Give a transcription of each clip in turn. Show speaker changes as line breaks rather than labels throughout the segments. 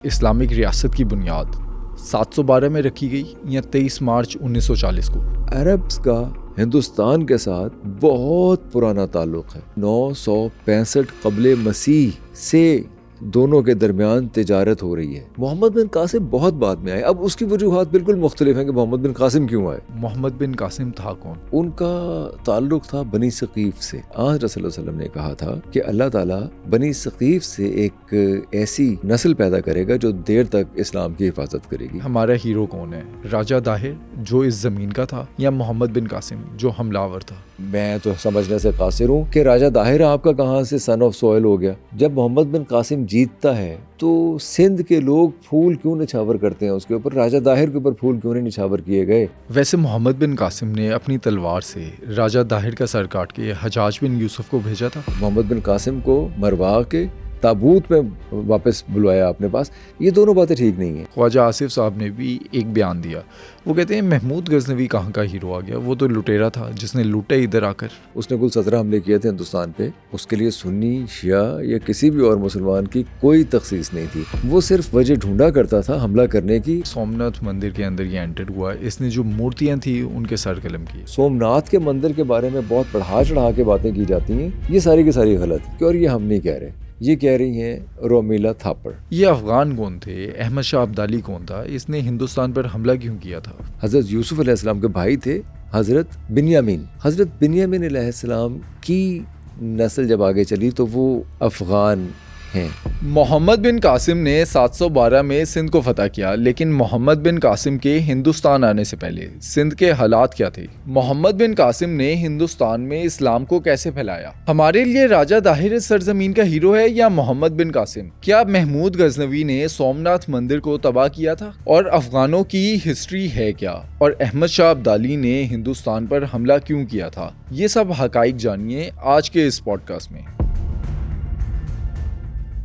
Islamic रियासत की बुनियाद 712 में रखी गई या 23 मार्च 1940 को।
अरब्स का हिंदुस्तान के साथ बहुत पुराना ताल्लुक है। 965 क़ब्ले मसीह से दोनों के दरमियान तिजारत हो रही है। मोहम्मद बिन कासिम बहुत बाद में आए। अब उसकी वजूहात बिल्कुल मुख्तलिफ हैं कि मोहम्मद बिन कासिम क्यों आए।
मोहम्मद बिन कासिम था कौन?
उनका ताल्लुक था बनी सकीफ से। आज रसूल सल्लल्लाहु अलैहि वसल्लम ने कहा था कि अल्लाह ताला बनी सकीफ से एक ऐसी नस्ल पैदा करेगा जो देर तक इस्लाम की हिफाजत करेगी।
हमारा हीरो कौन है? राजा दाहिर जो इस जमीन का था या मोहम्मद बिन कासिम जो हमलावर था?
मैं तो समझने से कासिर हूँ कि राजा दाहिर आपका कहाँ से सन ऑफ सोयल हो गया। जब मोहम्मद बिन कासिम जीतता है तो सिंध के लोग फूल क्यों निछावर करते हैं उसके ऊपर, राजा दाहिर के ऊपर फूल क्यों नहीं निछावर किए गए?
वैसे मोहम्मद बिन कासिम ने अपनी तलवार से राजा दाहिर का सर काट के हजाज बिन यूसुफ को भेजा था।
मोहम्मद बिन कासिम को मरवा के ताबूत में वापस बुलवाया अपने पास। ये दोनों बातें ठीक नहीं है।
ख्वाजा आसिफ साहब ने भी एक बयान दिया। वो कहते हैं महमूद गजनवी कहाँ का हीरो आ गया, वो तो लुटेरा था जिसने लूटे इधर आकर।
उसने कुल 17 हमले किए थे हिंदुस्तान पे। उसके लिए सुन्नी शिया या किसी भी और मुसलमान की कोई तखसीस नहीं थी। वो सिर्फ वजह ढूंढा करता था हमला करने की।
सोमनाथ मंदिर के अंदर ये एंटर हुआ, इसने जो मूर्तियां थी उनके सर कलम की।
सोमनाथ के मंदिर के बारे में बहुत बढ़ा चढ़ा के बातें की जाती हैं, ये सारी की सारी गलत है। और ये हम नहीं कह रहे, ये कह रही हैं रोमिला थापर।
ये अफगान कौन थे? अहमद शाह अब्दाली कौन था? इसने हिंदुस्तान पर हमला क्यों किया था?
हजरत यूसुफ अलैहिस्सलाम के भाई थे हजरत बिन्यामीन। हजरत बिन्यामीन अलैहिस्सलाम की नस्ल जब आगे चली तो वो अफगान हैं।
मोहम्मद बिन कासिम ने 712 में सिंध को फतह किया, लेकिन मोहम्मद बिन कासिम के हिंदुस्तान आने से पहले सिंध के हालात क्या थे? मोहम्मद बिन कासिम ने हिंदुस्तान में इस्लाम को कैसे फैलाया? हमारे लिए राजा दाहिर इस सरजमीन का हीरो है या मोहम्मद बिन कासिम? क्या महमूद गजनवी ने सोमनाथ मंदिर को तबाह किया था? और अफगानों की हिस्ट्री है क्या? और अहमद शाह अब्दाली ने हिंदुस्तान पर हमला क्यों किया था? ये सब हकाइक जानिए आज के इस पॉडकास्ट में।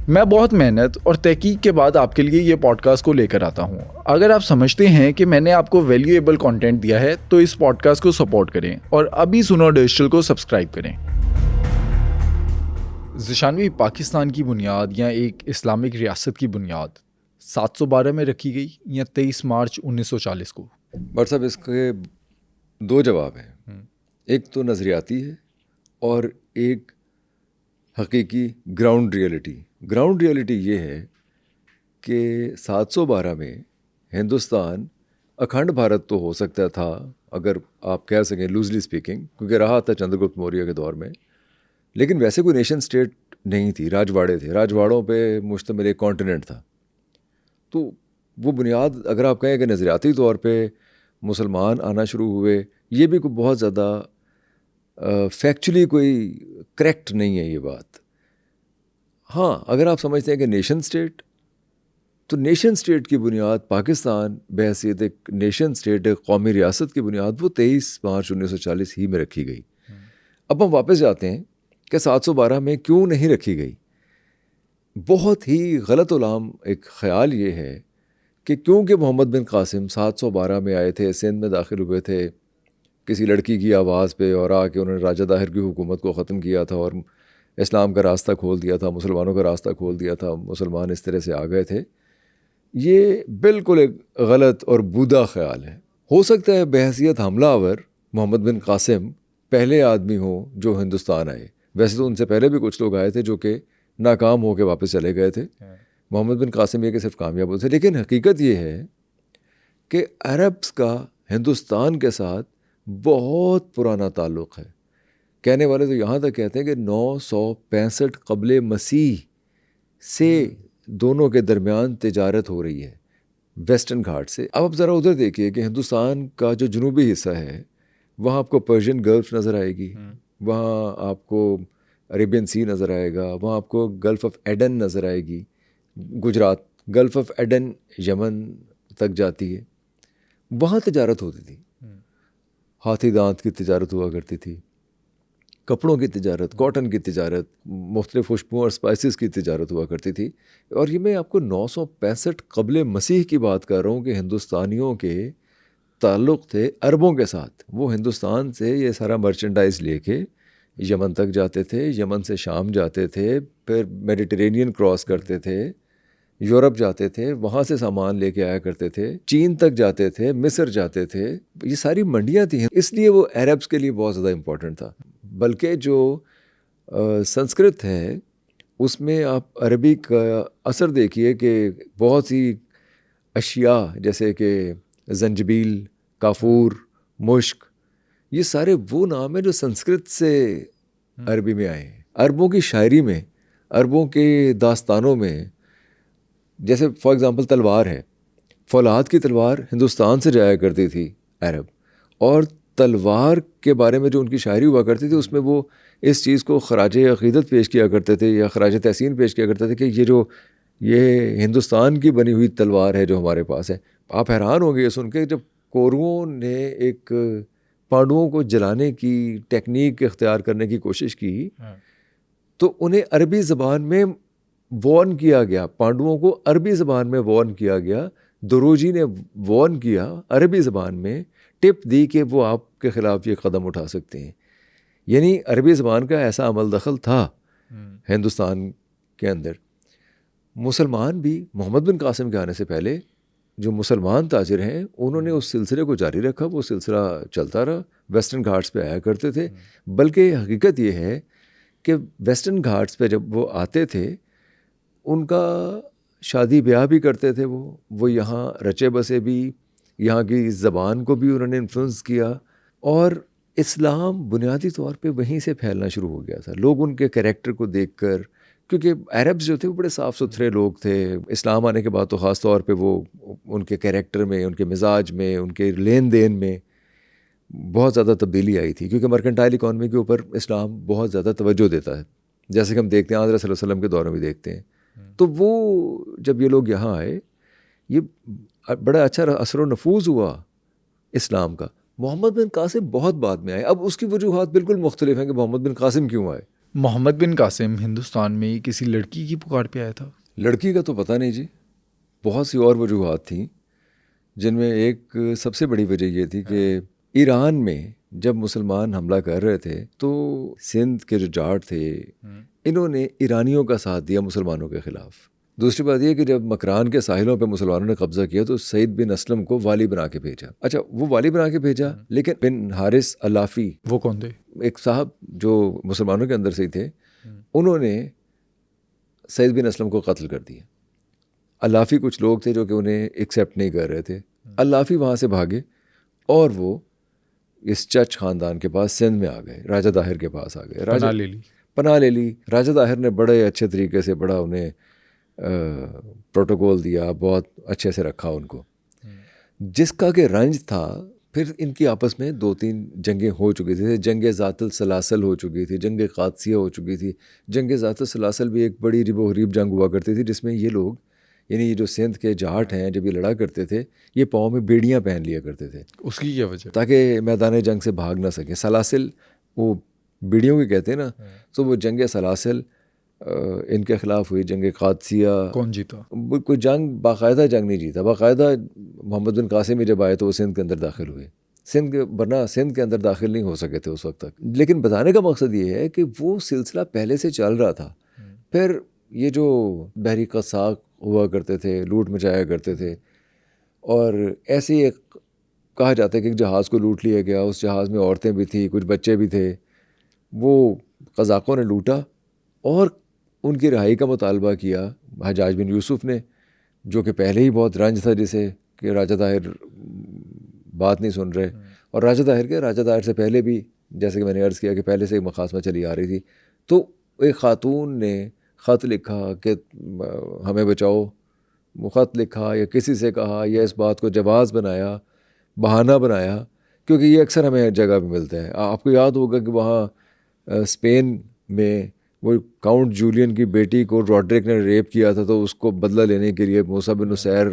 मैं बहुत मेहनत और तहकीक के बाद आपके लिए ये पॉडकास्ट को लेकर आता हूँ। अगर आप समझते हैं कि मैंने आपको वैल्यूएबल कंटेंट दिया है तो इस पॉडकास्ट को सपोर्ट करें और अभी सुनो डिजिटल को सब्सक्राइब करें। ज़िशानवी पाकिस्तान की बुनियाद या एक इस्लामिक रियासत की बुनियाद 712 में रखी गई या 23 मार्च 1940 को?
बट साहब इसके दो जवाब हैं। एक तो नज़रियाती है और एक हकीकी ग्राउंड रियलिटी। ग्राउंड रियलिटी ये है कि 712 में हिंदुस्तान अखंड भारत तो हो सकता था, अगर आप कह सकें लूजली स्पीकिंग, क्योंकि रहा था चंद्रगुप्त मौर्य के दौर में, लेकिन वैसे कोई नेशन स्टेट नहीं थी। राजवाड़े थे, राजवाड़ों पे मुश्तमिल एक कॉन्टिनेंट था। तो वो बुनियाद अगर आप कहें कि नज़रियाती तौर पे मुसलमान आना शुरू हुए, ये भी कोई बहुत ज़्यादा फैक्चुअली कोई करेक्ट नहीं है ये बात। हाँ, अगर आप समझते हैं कि नेशन स्टेट, तो नेशन स्टेट की बुनियाद पाकिस्तान बहैसियत एक नेशन स्टेट, एक कौमी रियासत की बुनियाद वो 23 मार्च 1940 ही में रखी गई। अब हम वापस जाते हैं कि 712 में क्यों नहीं रखी गई। बहुत ही गलत उलाम एक ख्याल ये है कि क्योंकि मोहम्मद बिन कासिम 712 में आए थे, सिंध में दाखिल हुए थे किसी लड़की की आवाज़ पे, और आके उन्होंने राजा दाहिर की हुकूमत को ख़त्म किया था और इस्लाम का रास्ता खोल दिया था, मुसलमानों का रास्ता खोल दिया था, मुसलमान इस तरह से आ गए थे। ये बिल्कुल एक गलत और बुरा ख्याल है। हो सकता है बहैसियत हमलावर मोहम्मद बिन कासिम पहले आदमी हो जो हिंदुस्तान आए। वैसे तो उनसे पहले भी कुछ लोग आए थे जो कि नाकाम हो के वापस चले गए थे। मोहम्मद बिन कासिम ये कि सिर्फ कामयाब हुए थे। लेकिन हकीकत ये है कि अरब्स का हिंदुस्तान के साथ बहुत पुराना ताल्लुक़ है। कहने वाले तो यहाँ तक कहते हैं कि 965 क़ब्ले मसीह से दोनों के दरमियान तिजारत हो रही है वेस्टर्न घाट से। अब आप ज़रा उधर देखिए कि हिंदुस्तान का जो जनूबी हिस्सा है वहाँ आपको पर्शियन गल्फ़ नज़र आएगी, वहाँ आपको अरेबियन सी नज़र आएगा, वहाँ आपको गल्फ़ ऑफ एडन नज़र आएगी। Gujarat, gulf of Aden Yemen तक जाती है। वहाँ तिजारत होती थी, हाथी दांत की तिजारत हुआ करती थी, कपड़ों की तिजारत, कॉटन की तिजारत, मुख्तलिफ़ खुशबुओं और स्पाइसेस की तिजारत हुआ करती थी। और ये मैं आपको 965 क़ब्ले मसीह की बात कर रहा हूँ कि हिंदुस्तानियों के ताल्लुक़ थे अरबों के साथ। वो हिंदुस्तान से ये सारा मर्चेंडाइज़ लेके यमन तक जाते थे, यमन से शाम जाते थे, फिर मेडिटेरेनियन क्रॉस करते थे, यूरोप जाते थे, वहाँ से सामान लेके आया करते थे, चीन तक जाते थे, मिस्र जाते थे, ये सारी मंडियाँ थी, इसलिए वो अरब्स के लिए बहुत ज़्यादा इम्पोर्टेंट था। बल्कि जो संस्कृत है उसमें आप अरबी का असर देखिए कि बहुत सी अशिया जैसे कि जंजबील, काफूर, मुश्क, ये सारे वो नाम हैं जो संस्कृत से अरबी में आए हैं। अरबों की शायरी में, अरबों के दास्तानों में, जैसे फॉर एग्ज़ाम्पल तलवार है, फौलाद की तलवार हिंदुस्तान से जाया करती थी अरब, और तलवार के बारे में जो उनकी शायरी हुआ करती थी उसमें वो इस चीज़ को खराज अक़ीदत पेश किया करते थे या खराज तहसीन पेश किया करते थे कि ये हिंदुस्तान की बनी हुई तलवार है जो हमारे पास है। आप हैरान होंगे ये सुन के, जब कौरवों ने एक पांडवों को जलाने की टेक्निक इख्तियार करने की कोशिश की तो उन्हें अरबी ज़बान में वार्न किया गया, पांडवों को अरबी ज़बान में वार्न किया गया। दुरूजी ने वार्न किया अरबी ज़बान में, टिप दी कि वो आपके ख़िलाफ़ ये कदम उठा सकते हैं। यानी अरबी ज़बान का ऐसा अमल दखल था हिंदुस्तान के अंदर। मुसलमान भी मोहम्मद बिन कासिम के आने से पहले जो मुसलमान ताजिर हैं उन्होंने उस सिलसिले को जारी रखा, वो सिलसिला चलता रहा, वेस्टर्न घाट्स पे आया करते थे। बल्कि हकीकत ये है कि वेस्टर्न घाट्स पे जब वो आते थे उनका शादी ब्याह भी करते थे, वो यहाँ रचे बसे भी, यहाँ की ज़बान को भी उन्होंने इन्फ्लुएंस किया, और इस्लाम बुनियादी तौर पे वहीं से फैलना शुरू हो गया था। लोग उनके कैरेक्टर को देखकर, क्योंकि अरब्स जो थे वो बड़े साफ़ सुथरे लोग थे, इस्लाम आने के बाद तो ख़ास तौर पे वो उनके कैरेक्टर में, उनके मिजाज में, उनके लेन देन में बहुत ज़्यादा तब्दीली आई थी, क्योंकि मर्केंटाइल इकॉनमी के ऊपर इस्लाम बहुत ज़्यादा तवज्जो देता है, जैसे कि हम देखते हैं हज़रत सल्लल्लाहु अलैहि वसल्लम के दौर में भी देखते हैं। तो वो जब ये लोग यहाँ आए, ये बड़ा अच्छा असर व नफूज़ हुआ इस्लाम का। मोहम्मद बिन कासिम बहुत बाद में आए। अब उसकी वजूहात बिल्कुल मुख्तलिफ हैं कि मोहम्मद बिन कासिम क्यों आए।
मोहम्मद बिन कासिम हिंदुस्तान में किसी लड़की की पुकार पे आया था?
लड़की का तो पता नहीं जी, बहुत सी और वजूहात थी, जिनमें एक सबसे बड़ी वजह ये थी कि ईरान में जब मुसलमान हमला कर रहे थे तो सिंध के जो जाट थे इन्होंने ईरानियों का साथ दिया मुसलमानों के ख़िलाफ़। दूसरी बात यह कि जब मकरान के साहिलों पे मुसलमानों ने कब्ज़ा किया तो सईद बिन असलम को वाली बना के भेजा। अच्छा, वो वाली बना के भेजा, लेकिन बिन हारिस अल्लाफ़ी,
वो कौन थे?
एक साहब जो मुसलमानों के अंदर से ही थे, उन्होंने सईद बिन असलम को कत्ल कर दिया। अल्लाफ़ी कुछ लोग थे जो कि उन्हें एक्सेप्ट नहीं कर रहे थे। अल्लाफ़ी वहाँ से भागे और वो इस चच ख़ानदान के पास सिंध में आ गए, राजा दाहिर के पास आ गए। राजा पनाह ले ली। राजा दाहिर ने बड़े अच्छे तरीके से बड़ा उन्हें प्रोटोकॉल दिया, बहुत अच्छे से रखा उनको, जिसका कि रंज था। फिर इनकी आपस में 2-3 जंगें हो चुकी थी। जंग ज़ातुल सलासल हो चुकी थी, जंग क़ादसिया हो चुकी थी। जंग ज़ातुल सलासल भी एक बड़ी रिबो-गरीब जंग हुआ करती थी, जिसमें ये लोग, यानी ये जो सिंध के जाट हैं, जब ये लड़ा करते थे, ये पाँव में बेड़ियाँ पहन लिया करते थे।
उसकी क्या वजह?
ताकि मैदान जंग से भाग ना सकें। सलासिल वो बेड़ियों की कहते हैं ना, तो वो जंग सलासिल इनके ख़िलाफ़ हुई, जंग क़ादसिया।
कौन जीता?
कोई जंग, बाकायदा जंग नहीं जीता। बाकायदा मोहम्मद बिन कासिम ही जब आए तो वो सिंध के अंदर दाखिल हुए। वरना सिंध के अंदर दाखिल नहीं हो सके थे उस वक्त तक। लेकिन बताने का मकसद ये है कि वो सिलसिला पहले से चल रहा था। फिर ये जो बहरी क़साक हुआ करते थे, लूट मचाया करते थे, और ऐसे ही एक कहा जाता है कि एक जहाज़ को लूट लिया गया, उस जहाज़ में औरतें भी थी, कुछ बच्चे भी थे। वो क़ज़ाक़ों ने लूटा और उनकी रिहाई का मुतालबा किया हज्जाज बिन यूसुफ ने, जो कि पहले ही बहुत रंज था जिसे कि राजा दाहिर बात नहीं सुन रहे। और राजा दाहिर से पहले भी, जैसे कि मैंने अर्ज़ किया कि पहले से मुखासमा चली आ रही थी। तो एक ख़ातून ने ख़त लिखा कि हमें बचाओ, वो ख़त लिखा या किसी से कहा या इस बात को जवाज़ बनाया, बहाना बनाया, क्योंकि ये अक्सर हमें हर जगह पे मिलता है। आपको याद होगा कि वहाँ स्पेन में वो काउंट जूलियन की बेटी को रॉड्रिक ने रेप किया था, तो उसको बदला लेने के लिए मूसा बिन नुसैर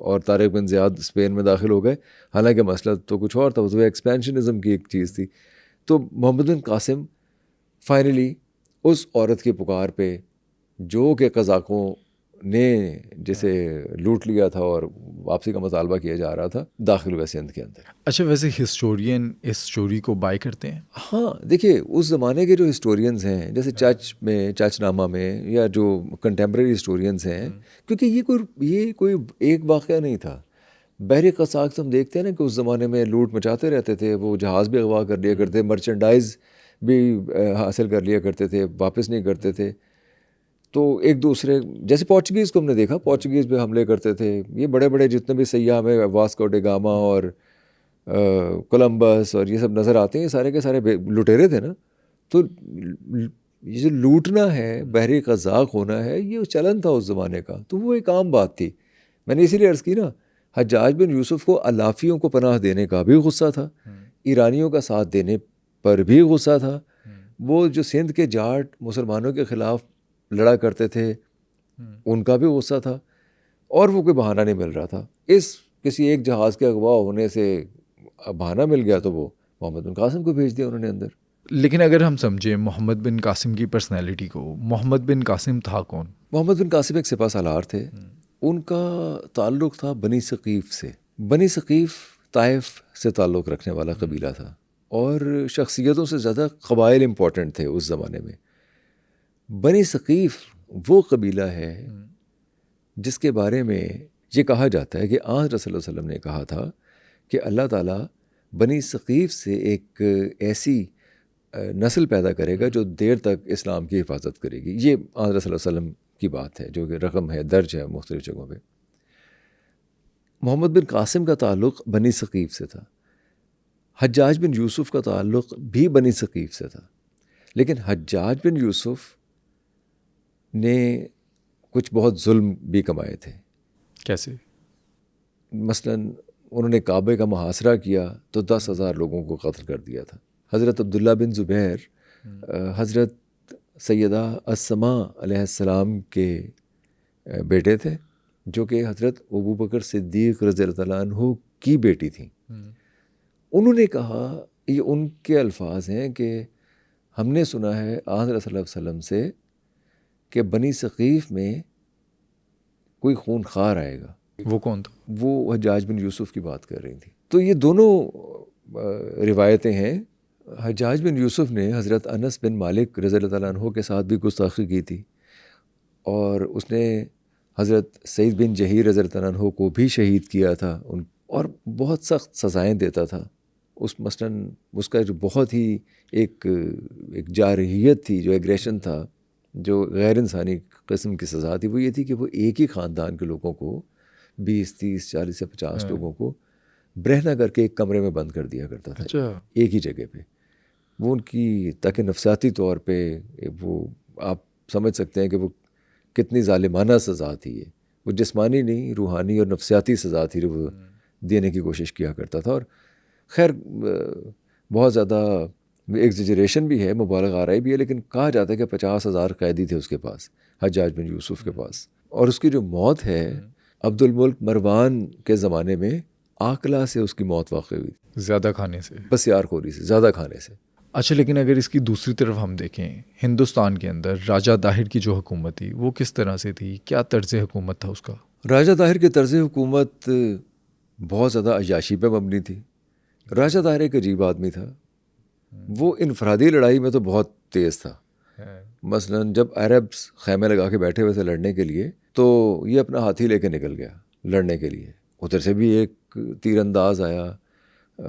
और तारिक बिन ज़ियाद स्पेन में दाखिल हो गए। हालांकि मसला तो कुछ और था, वो एक्सपेंशनिज़म की एक चीज़ थी। तो मोहम्मद बिन कासिम फाइनली उस औरत की पुकार पे, जो कि क़ज़ाक़ों ने जिसे लूट लिया था और वापसी का मुतालबा किया जा रहा था दाखिल हुए सिंध के अंदर।
अच्छा, वैसे हिस्टोरियन इस स्टोरी को बाय करते हैं?
हाँ, देखिए उस ज़माने के जो हिस्टोरियंस हैं, जैसे चर्चनामा में, या जो कंटेम्प्रेरी हिस्टोरियंस हैं, क्योंकि ये कोई एक वाक़या नहीं था। बहरी क़ज़ाक़ से हम देखते हैं ना कि उस ज़माने में लूट मचाते रहते थे, वो जहाज़ भी अगवा कर लिया करते, मर्चेंडाइज़ भी हासिल कर लिया करते थे, वापस नहीं करते थे। तो एक दूसरे, जैसे पोर्चुगीज़ को हमने देखा, पोर्चुगीज़ पे हमले करते थे। ये बड़े बड़े जितने भी सैयाह में वास्को डे गामा और कोलंबस और ये सब नज़र आते हैं, सारे के सारे लुटेरे थे ना। तो ये जो लूटना है, बहरी क़ज़ाक़ होना है, ये चलन था उस ज़माने का। तो वो एक आम बात थी। मैंने इसीलिए अर्ज़ की ना, हज्जाज बिन यूसुफ़ को अलाफ़ियों को पनाह देने का भी गुस्सा था, ईरानियों का साथ देने पर भी गुस्सा था। वो जो सिंध के जाट मुसलमानों के ख़िलाफ़ लड़ा करते थे, उनका भी गुस्सा था, और वो कोई बहाना नहीं मिल रहा था। इस किसी एक जहाज़ के अगवा होने से बहाना मिल गया तो वो मोहम्मद बिन कासिम को भेज दिया उन्होंने अंदर।
लेकिन अगर हम समझें मोहम्मद बिन कासिम की पर्सनैलिटी को, मोहम्मद बिन कासिम था कौन?
मोहम्मद बिन कासिम एक सिपा सालार थे। उनका ताल्लुक़ था बनी सकीफ़ से। बनी सकीफ़ ताइफ से ताल्लुक़ रखने वाला कबीला था, और शख्सियतों से ज़्यादा क़बाइल इम्पॉर्टेंट थे उस ज़माने में। बनी सकीफ़ वो कबीला है जिसके बारे में ये कहा जाता है कि आन रसूल सल्लल्लाहु अलैहि वसल्लम ने कहा था कि अल्लाह ताला बनी सकीफ़ से एक ऐसी नस्ल पैदा करेगा जो देर तक इस्लाम की हिफाजत करेगी। ये आन रसूल सल्लल्लाहु अलैहि वसल्लम की बात है, जो कि रकम है, दर्ज है मुख्तलिफ़ जगहों पे। मोहम्मद बिन कासिम का ताल्लुक़ बनी सकीफ़ से था। हज्जाज बिन यूसुफ़ का ताल्लुक़ भी बनी सकीफ़ से था, लेकिन हज्जाज बिन यूसुफ़ ने कुछ बहुत जुल्म भी कमाए थे।
कैसे?
मसलन उन्होंने काबे का मुहासरा किया तो 10,000 लोगों को कत्ल कर दिया था। हज़रत अब्दुल्ला बिन ज़ुबैर हज़रत सैयदा अस्समा अलैहिस्सलाम के बेटे थे, जो कि हज़रत अबू बकर सिद्दीक़ रज़ियल्लाहु तआला अन्हु की बेटी थी। उन्होंने कहा, ये उनके अल्फाज हैं कि हमने सुना है आन रसूल सल्लल्लाहु अलैहि वसल्लम से कि बनी सकीफ़ में कोई खूनखार आएगा।
वो कौन था?
वो हज्जाज बिन यूसुफ़ की बात कर रही थी। तो ये दोनों रिवायतें हैं। हज्जाज बिन यूसुफ़ ने हज़रत अनस बिन मालिक रज़ियल्लाहु तआला अन्हु के साथ भी गुस्ताखी की थी, और उसने हज़रत सईद बिन जहीर रज़ियल्लाहु तआला अन्हु को भी शहीद किया था, और बहुत सख्त सज़ाएँ देता था। उस मसलन उसका जो बहुत ही एक जारहियत थी, जो एग्रेशन था, जो गैर इंसानी किस्म की सज़ा थी, वो ये थी कि वो एक ही ख़ानदान के लोगों को 20, 30, 40 से 50 लोगों को ब्रहना करके एक कमरे में बंद कर दिया करता था।
अच्छा।
एक ही जगह पे। वो उनकी, ताकि नफसियाती तौर पे वो, आप समझ सकते हैं कि वो कितनी ज़ालिमाना सज़ा थी। ये वो जिस्मानी नहीं, रूहानी और नफसियाती सज़ा थी, वो देने की कोशिश किया करता था। और खैर बहुत ज़्यादा एग्जेजरेशन भी है, मुबालग आराई भी है, लेकिन कहा जाता है कि 50,000 कैदी थे उसके पास, हज्जाज बिन यूसुफ़ के पास। और उसकी जो मौत है, अब्दुल मुल्क मरवान के ज़माने में आकला से उसकी मौत वाक़ई हुई,
ज़्यादा खाने से,
बस यारखोरी से, ज़्यादा खाने से।
अच्छा, लेकिन अगर इसकी दूसरी तरफ हम देखें, हिंदुस्तान के अंदर राजा दाहिर की जो हुकूमत थी वो किस तरह से थी? क्या तर्ज़ हुकूमत था उसका?
राजा दाहिर की तर्ज़ हुकूमत बहुत ज़्यादा अय्याशी पे मबनी थी। राजा दाहिर एक अजीब आदमी था। वो इनफरादी लड़ाई में तो बहुत तेज़ था। मसलन जब अरब्स खैमे लगा के बैठे हुए थे लड़ने के लिए, तो ये अपना हाथी लेके निकल गया लड़ने के लिए। उधर से भी एक तीरंदाज आया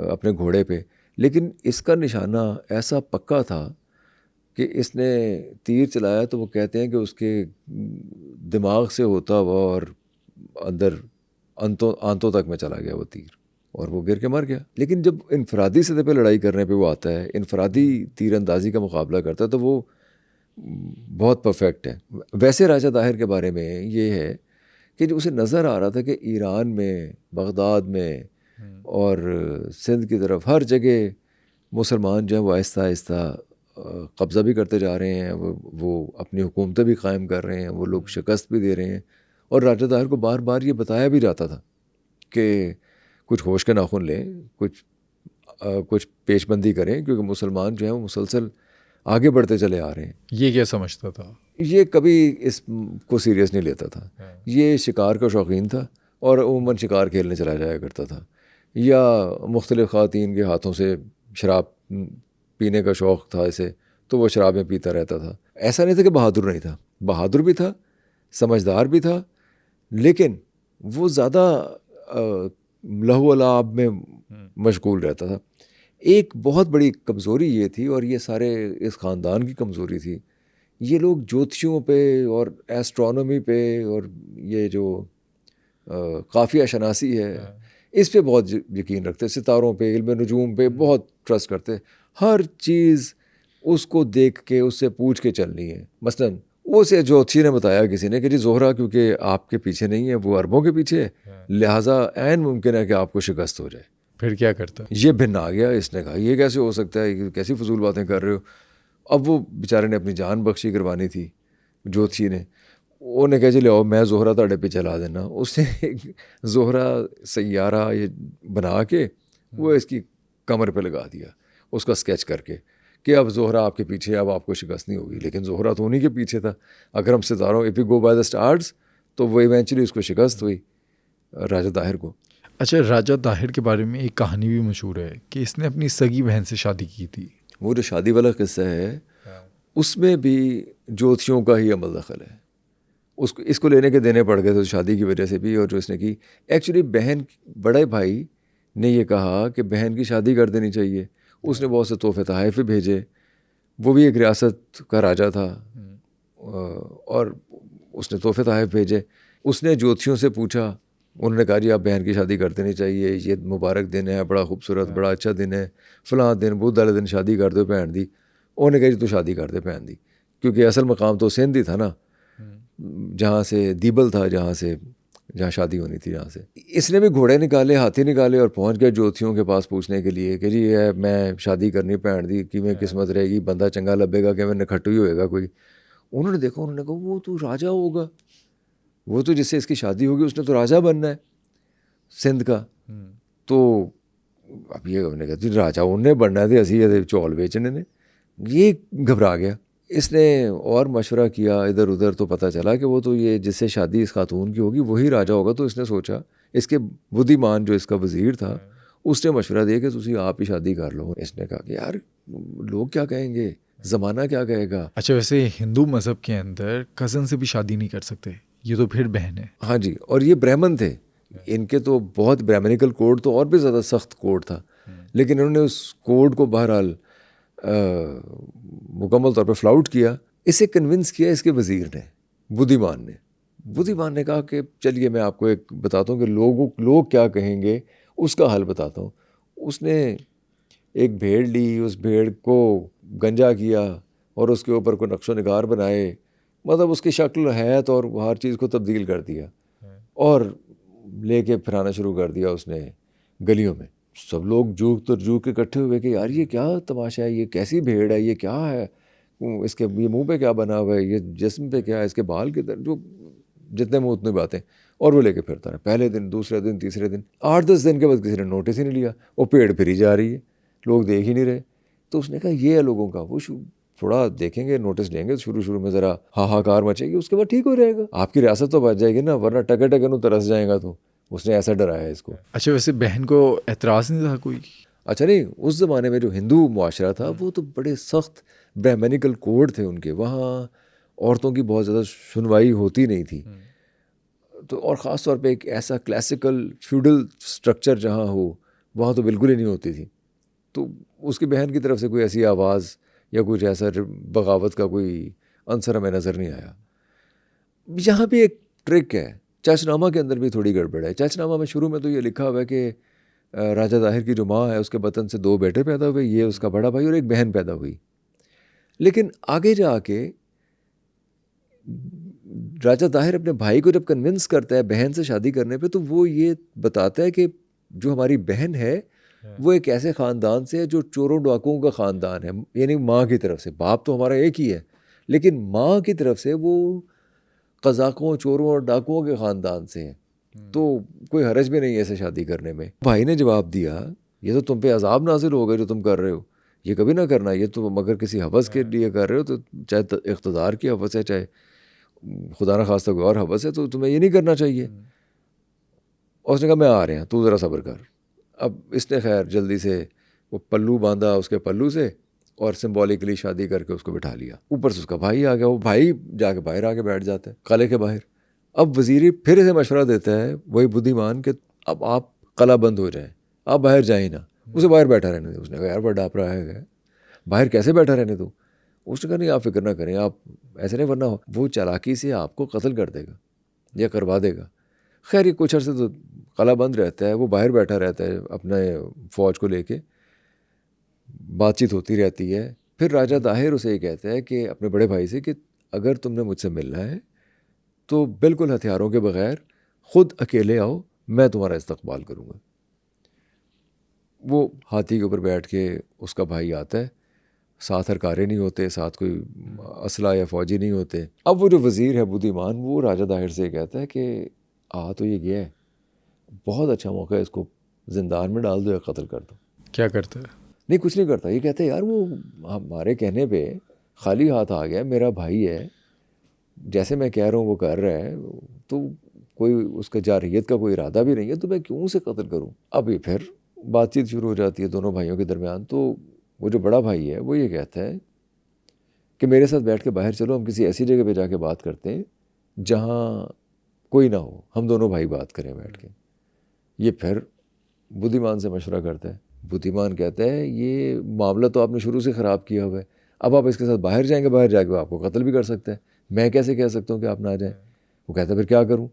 अपने घोड़े पे, लेकिन इसका निशाना ऐसा पक्का था कि इसने तीर चलाया तो वो कहते हैं कि उसके दिमाग से होता हुआ और अंदर आंतों तक में चला गया वो तीर, और वो गिर के मर गया। लेकिन जब इनफरादी सतह पे लड़ाई करने पे वो आता है, इनफरादी तीरंदाजी का मुकाबला करता है, तो वो बहुत परफेक्ट है। वैसे राजा दाहिर के बारे में ये है कि जो उसे नज़र आ रहा था कि ईरान में, बगदाद में और सिंध की तरफ हर जगह मुसलमान जो है वो आहिस्ता आहिस्ता कब्ज़ा भी करते जा रहे हैं, वो अपनी हुकूमतें भी कायम कर रहे हैं, वो लोग शिकस्त भी दे रहे हैं। और राजा दाहिर को बार बार ये बताया भी जाता था कि कुछ होश के नाखून लें, कुछ पेशबंदी करें, क्योंकि मुसलमान जो है वो मुसलसल आगे बढ़ते चले आ रहे हैं।
ये क्या समझता था?
ये कभी इसको सीरियस नहीं लेता था। ये शिकार का शौकीन था और उमूमन शिकार खेलने चला जाया करता था, या मुख्तलिफ़ ख़वातीन के हाथों से शराब पीने का शौक़ था इसे, तो वो शराबें पीता रहता था। ऐसा नहीं था कि बहादुर नहीं था, बहादुर भी था, समझदार भी था, लेकिन वो ज़्यादा लहू अलाब में मशगूल रहता था। एक बहुत बड़ी कमज़ोरी ये थी, और ये सारे इस ख़ानदान की कमज़ोरी थी, ये लोग ज्योतिषियों पे और एस्ट्रोनॉमी पे और ये जो काफ़िया शनासी है इस पे बहुत यकीन रखते, सितारों पे, इल्म नजूम पे बहुत ट्रस्ट करते। हर चीज़ उसको देख के, उससे पूछ के चलनी है। मसलन उसे ज्योतिषी ने बताया किसी ने कि जी ज़ोहरा क्योंकि आपके पीछे नहीं है, वो अरबों के पीछे है, लिहाजा ऐन मुमकिन है कि आपको शिकस्त हो जाए।
फिर क्या करता?
ये भिन्न आ गया, इसने कहा ये कैसे हो सकता है, ये कैसी फजूल बातें कर रहे हो। अब वो बेचारे ने अपनी जान बख्शी करवानी थी, ज्योतिषी ने, उन्हें कहा जी ले आओ मैं ज़ोहरा ताड़े पे चला देना। उसने एक ज़ोहरा सैयारा ये बना के वो इसकी कमर पे लगा दिया, उसका स्केच करके कि अब ज़ोहरा आपके पीछे, अब आपको शिकस्त नहीं होगी। लेकिन ज़ोहरा तो उन्हीं के पीछे था। अगर हम सितारों, if you go by the stars, तो वो इवेंचुअली उसको शिकस्त हुई, राजा दाहिर को।
अच्छा, राजा दाहिर के बारे में एक कहानी भी मशहूर है कि इसने अपनी सगी बहन से शादी की थी।
वो जो शादी वाला किस्सा है उसमें भी ज्योतिषियों का ही अमल दखल है। उसको इसको लेने के देने पड़ गए थे शादी की वजह से भी। और जो इसने की, एक्चुअली बहन, बड़े भाई ने ये कहा कि बहन की शादी कर देनी चाहिए। उसने बहुत से तोहफे तोहफे भेजे, वो भी एक रियासत का राजा था, और उसने तोहफे तोहफे भेजे। उसने ज्योतिषियों से पूछा, उन्होंने कहा जी आप बहन की शादी कर देनी चाहिए, ये मुबारक दिन है, बड़ा खूबसूरत, बड़ा अच्छा दिन है, फ़लाँ दिन बुध वाले दिन शादी कर दो भैन दी। उन्होंने कहा जी तू शादी कर दे भैन दी, क्योंकि असल मकाम तो सिंध ही था ना, जहाँ से दीबल था, जहाँ शादी होनी थी, जहाँ से। इसने भी घोड़े निकाले, हाथी निकाले, और पहुँच गए ज्योतिषियों के पास पूछने के लिए कि जी ये मैं शादी करनी भैन दी, कि मैं किस्मत रहेगी, बंदा चंगा लभेगा कि मैं नखट्टू ही होएगा कोई। उन्होंने देखा, उन्होंने कहा वो तो राजा होगा, वो तो जिससे इसकी शादी होगी उसने तो राजा बनना है सिंध का। तो अब ये उन्होंने कहा जी राजा उन्हें बनना है, असी ये चौल बेचने ने। ये घबरा गया। इसने और मशवरा किया इधर उधर, तो पता चला कि वो तो ये जिससे शादी इस खातून की होगी वही राजा होगा। तो इसने सोचा, इसके बुद्धिमान जो इसका वज़ीर था उसने मशवरा दिया कि तुसी आप ही शादी कर लो। इसने कहा कि यार लोग क्या कहेंगे, ज़माना क्या कहेगा।
अच्छा, वैसे हिंदू मज़हब के अंदर कज़न से भी शादी नहीं कर सकते, ये तो फिर बहन है।
हाँ जी, और ये ब्राह्मण थे, इनके तो बहुत ब्राह्मणिकल कोड तो और भी ज़्यादा सख्त कोड था, लेकिन इन्होंने उस कोड को बहरहाल मुकम्मल तौर पर फ्लाउट किया। इसे कन्विंस किया इसके वज़ीर ने, बुद्धिमान ने कहा कि चलिए मैं आपको एक बताता हूँ कि लोग क्या कहेंगे, उसका हल बताता हूँ। उसने एक भेड़ ली, उस भेड़ को गंजा किया और उसके ऊपर कोई नक्शो निगार बनाए, मतलब उसकी शक्ल हैत और हर चीज़ को तब्दील कर दिया, और लेके फिराना शुरू कर दिया उसने गलियों में। सब लोग जूक के इकट्ठे हुए कि यार ये क्या तमाशा है, ये कैसी भेड़ है, ये क्या है, इसके ये मुंह पे क्या बना हुआ है, ये जिस्म पे क्या है, इसके बाल किधर, जो जितने मुँह उतनी बातें। और वो लेके फिरता है, पहले दिन, दूसरे दिन, तीसरे दिन, 8-10 दिन के बाद किसी ने नोटिस ही नहीं लिया, वो पेड़ फिरी जा रही है, लोग देख ही नहीं रहे। तो उसने कहा ये है लोगों का, वो थोड़ा देखेंगे, नोटिस लेंगे, शुरू में ज़रा हाहाकार मचेगी, उसके बाद ठीक हो जाएगा, आपकी रियासत तो बच जाएगी ना, वरना टके नु तरस जाएगा। तो उसने ऐसा डराया इसको।
अच्छा, वैसे बहन को एतराज़ नहीं था कोई?
अच्छा नहीं, उस ज़माने में जो हिंदू मुआशरा था वो तो बड़े सख्त ब्राह्मणिकल कोड थे उनके, वहाँ औरतों की बहुत ज़्यादा सुनवाई होती नहीं थी। तो और ख़ास तौर पे एक ऐसा क्लासिकल फ्यूडल स्ट्रक्चर जहाँ हो, वहाँ तो बिल्कुल ही नहीं होती थी। तो उसकी बहन की तरफ से कोई ऐसी आवाज़ या कुछ ऐसा बगावत का कोई अंसर हमें नज़र नहीं आया। यहाँ भी एक ट्रिक है, चचनामा के अंदर भी थोड़ी गड़बड़ है। चचनामा में शुरू में तो ये लिखा हुआ है कि राजा दाहिर की जो माँ है उसके बतन से 2 बेटे पैदा हुए, ये उसका बड़ा भाई और एक बहन पैदा हुई। लेकिन आगे जाके राजा दाहिर अपने भाई को जब कन्विंस करता है बहन से शादी करने पे, तो वो ये बताता है कि जो हमारी बहन है वो एक ऐसे ख़ानदान से है जो चोरों डाकुओं का ख़ानदान है, यानी माँ की तरफ से। बाप तो हमारा एक ही है, लेकिन माँ की तरफ से वो कज़ाकों, चोरों और डाकुओं के ख़ानदान से है, तो कोई हरज भी नहीं है ऐसे शादी करने में। भाई ने जवाब दिया, ये तो तुम पे अजाब नाजिल होगा जो तुम कर रहे हो, ये कभी ना करना। ये तो अगर किसी हवस के लिए कर रहे हो, तो चाहे इख्तिदार की हवस है, चाहे खुदा न खास्ता कोई और हवस है, तो तुम्हें ये नहीं करना चाहिए। और उसने कहा मैं आ रहे हैं, तू ज़रा सब्र कर। अब इसने खैर जल्दी से वो पल्लू बांधा उसके पल्लू से और सिंबॉलिकली शादी करके उसको बिठा लिया। ऊपर से उसका भाई आ गया, वो भाई जाके बाहर आके बैठ जाता है कले के बाहर। अब वजीर फिर इसे मशवरा देता है, वही बुद्धिमान, कि अब आप कला बंद हो जाए, आप बाहर जाए ना, उसे बाहर बैठा रहने दे। उसने कहा यार बड़ा डाप रहा है, बाहर कैसे बैठा रहने दो। उसने कहा नहीं आप फिक्र ना करें, आप ऐसे नहीं, वरना वो चालाकी से आपको कत्ल कर देगा या करवा देगा। खैर ये कुछ अर्से तो कला बंद रहता है, वो बाहर बैठा रहता है अपने फ़ौज को लेके, बातचीत होती रहती है। फिर राजा दाहिर उसे ये कहता है कि अपने बड़े भाई से कि अगर तुमने मुझसे मिलना है तो बिल्कुल हथियारों के बगैर खुद अकेले आओ, मैं तुम्हारा इस्तकबाल करूँगा। वो हाथी के ऊपर बैठ के उसका भाई आता है, साथ हरकारे नहीं होते, साथ कोई असला या फ़ौजी नहीं होते। अब वो जो वज़ीर है बुद्धिमान, वो राजा दाहिर से कहता है कि आ तो ये गया है, बहुत अच्छा मौका है, इसको ज़िंदान में डाल दो या कत्ल कर दो।
क्या करता है?
नहीं कुछ नहीं करता, ये कहता है यार वो हमारे कहने पे खाली हाथ आ गया, मेरा भाई है, जैसे मैं कह रहा हूँ वो कर रहा है, तो कोई उसका जारहियत का कोई इरादा भी नहीं है, तो मैं क्यों उसे कत्ल करूँ। अब ये फिर बातचीत शुरू हो जाती है दोनों भाइयों के दरमियान। तो वो जो बड़ा भाई है वो ये कहता है कि मेरे साथ बैठ के बाहर चलो, हम किसी ऐसी जगह पे जाके बात करते हैं जहाँ कोई ना हो, हम दोनों भाई बात करें बैठ के। ये फिर बुद्धिमान से मशवरा करता है। बुद्धिमान कहता है ये मामला तो आपने शुरू से ख़राब किया हुआ है, अब आप इसके साथ बाहर जाएंगे, बाहर जाके वो आपको कत्ल भी कर सकता है, मैं कैसे कह सकता हूँ कि आप ना जाएं। वो कहता है फिर क्या करूँ।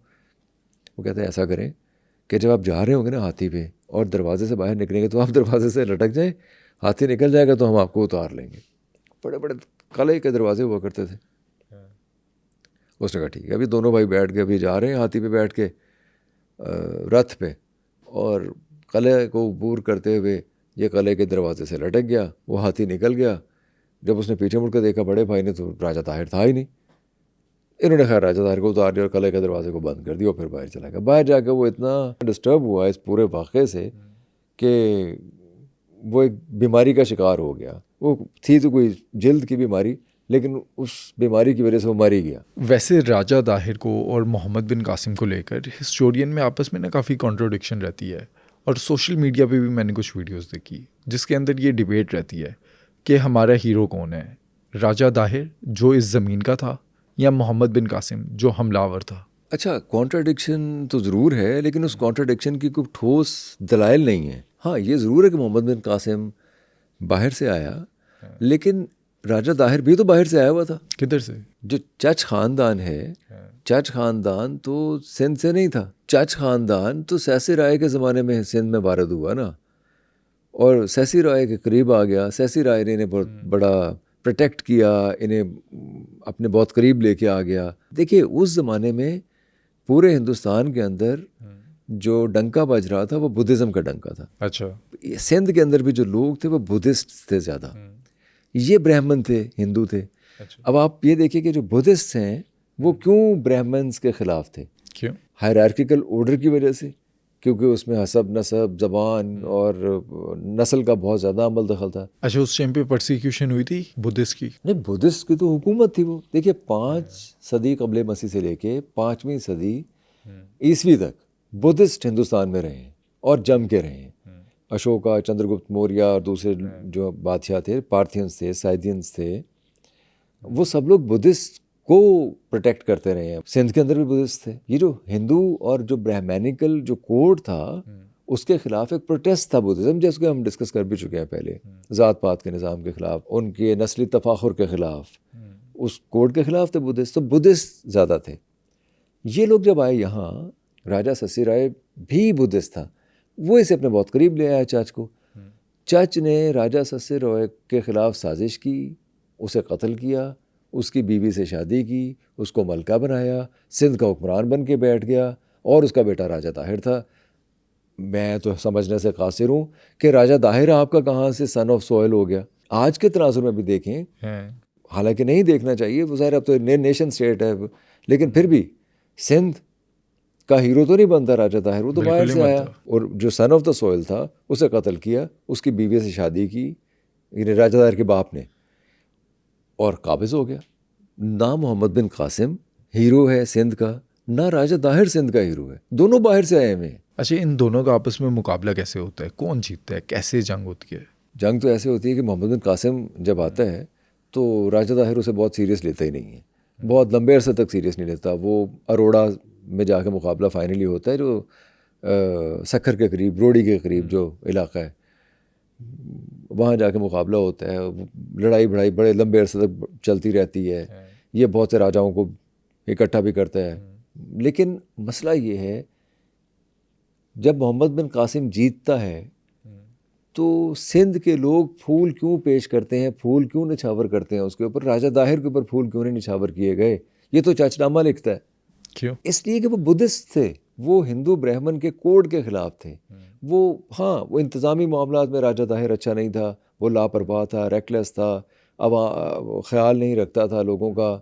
वो कहता है ऐसा करें कि जब आप जा रहे होंगे ना हाथी पे और दरवाजे से बाहर निकलेंगे तो आप दरवाजे से लटक जाएं, हाथी निकल जाएगा तो हम आपको उतार लेंगे। बड़े बड़े कले के दरवाजे हुआ करते थे। उसने कहा ठीक है। अभी दोनों भाई बैठ के अभी जा रहे हैं हाथी पे बैठ के रथ पे, और कले को अबूर करते हुए ये कले के दरवाजे से लटक गया, वो हाथी निकल गया। जब उसने पीछे मुड़ कर देखा बड़े भाई ने, तो राजा ताहिर था ही नहीं। इन्होंने खैर राजा ताहिर को उतार दिया और कले के दरवाजे को बंद कर दिया और फिर बाहर चला गया। बाहर जाकर वो इतना डिस्टर्ब हुआ इस पूरे वाक़े से कि वो एक बीमारी का शिकार हो गया। वो थी तो कोई जल्द की बीमारी, लेकिन उस बीमारी की वजह से वो मर ही गया।
वैसे राजा दाहिर को और मोहम्मद बिन कासिम को लेकर हिस्टोरियन में आपस में ना काफ़ी कॉन्ट्रोडिक्शन रहती है, और सोशल मीडिया पे भी मैंने कुछ वीडियोस देखी जिसके अंदर ये डिबेट रहती है कि हमारा हीरो कौन है, राजा दाहिर जो इस ज़मीन का था या मोहम्मद बिन कासिम जो हमलावर था।
अच्छा, कॉन्ट्रडिक्शन तो ज़रूर है, लेकिन उस कॉन्ट्रडिक्शन की कोई ठोस दलाइल नहीं है। हाँ ये ज़रूर है कि मोहम्मद बिन कासिम बाहर से आया, लेकिन राजा दाहिर भी तो बाहर से आया हुआ था।
किधर से?
जो चच ख़ानदान है, चच ख़ानदान तो सिंध से नहीं था। चच ख़ानदान तो सैसी राय के ज़माने में सिंध में वारद हुआ ना, और सैसी राय के करीब आ गया। सैसी राय ने इन्हें बहुत बड़ा प्रोटेक्ट किया, इन्हें अपने बहुत करीब लेके आ गया। देखिए उस ज़माने में पूरे हिंदुस्तान के अंदर जो डंका बज रहा था वो बुद्धिज़्म का डंका था।
अच्छा।
सिंध के अंदर भी जो लोग थे वो बुद्धिस्ट थे ज़्यादा, ये ब्राह्मण थे, हिंदू थे।
अच्छा।
अब आप ये देखिए कि जो बुद्धिस्ट हैं वो क्यों ब्राह्मण्स के ख़िलाफ़ थे?
क्यों?
हायरार्किकल ऑर्डर की वजह से, क्योंकि उसमें हसब नसब ज़बान और नस्ल का बहुत ज़्यादा अमल दखल था।
अच्छा, उस टाइम पे परसिक्यूशन हुई थी बुद्धिस्ट की?
नहीं, बुद्धिस्ट की तो हुकूमत थी वो। देखिए 5 सदी कबले मसीह से लेके 5वीं सदी ईस्वी तक बुद्धिस्ट हिंदुस्तान में रहे हैं और जम के रहे हैं। अशोका, चंद्रगुप्त मौर्य और दूसरे जो बादशाह थे, पार्थियंस थे, साइदियंस थे, वो सब लोग बुद्धिस्ट को प्रोटेक्ट करते रहे हैं। सिंध के अंदर भी बुद्धिस्ट थे। ये जो हिंदू और जो ब्राह्मणिकल जो कोड था उसके खिलाफ एक प्रोटेस्ट था बुद्धिज़्म, जिसको हम डिस्कस कर भी चुके हैं पहले। ज़ात पात के निज़ाम के ख़िलाफ़, उनके नस्ली तफाखुर के ख़िलाफ़, उस कोड के ख़िलाफ़ थे बुद्धिस्ट। तो बुद्धिस्ट ज़्यादा थे। ये लोग जब आए यहाँ, राजा ससी राय भी बुद्धिस्ट था, वो इसे अपने बहुत करीब ले आया चच को। चच ने राजा ससी राय के ख़िलाफ़ साजिश की, उसे कत्ल किया, उसकी बीवी से शादी की, उसको मलका बनाया, सिंध का हुक्मरान बन के बैठ गया, और उसका बेटा राजा ताहिर था। मैं तो समझने से कासिर हूँ कि राजा दाहिर आपका कहाँ से सन ऑफ सोयल हो गया। आज के तनाजुर में भी देखें, हालांकि नहीं देखना चाहिए, वो ज़ाहिर अब तो नेशन स्टेट है, लेकिन फिर भी सिंध का हीरो तो नहीं बनता राजा ताहिर, वो तो बाहर से आया, और जो सन ऑफ द सोयल था उसे कत्ल किया, उसकी बीवी से शादी की राजा ताहिर के बाप ने, और काबिज़ हो गया। ना मोहम्मद बिन कासिम हीरो है सिंध का, ना राजा दाहिर सिंध का हीरो है, दोनों बाहर से आए हुए हैं।
अच्छा, इन दोनों का आपस में मुकाबला कैसे होता है, कौन जीतता है, कैसे जंग होती है?
जंग तो ऐसे होती है कि मोहम्मद बिन कासिम जब आता है तो राजा ताहिर उसे बहुत सीरियस लेता ही नहीं है, बहुत लंबे अरसे तक सीरियस नहीं लेता। वो अरोड़ा में जाके मुकाबला फाइनली होता है, जो सक्खर के करीब, रोडी के करीब जो इलाका है, वहाँ जाके मुकाबला होता है। लड़ाई भड़ाई बड़े लंबे अरसे तक चलती रहती है। ये बहुत से राजाओं को इकट्ठा भी करता है। लेकिन मसला ये है, जब मोहम्मद बिन कासिम जीतता है तो सिंध के लोग फूल क्यों पेश करते हैं, फूल क्यों निछावर करते हैं उसके ऊपर, राजा दाहिर के ऊपर फूल क्यों नहीं निछावर किए गए? ये तो चाचनामा लिखता है।
क्यों?
इसलिए कि वो बुद्धिस्ट थे, वो हिंदू ब्राह्मण के कोड के खिलाफ थे। वो हाँ, वो इंतज़ामी मामलात में राजा दाहिर अच्छा नहीं था, वो लापरवाह था, रेकलेस था, अब ख्याल नहीं रखता था लोगों का,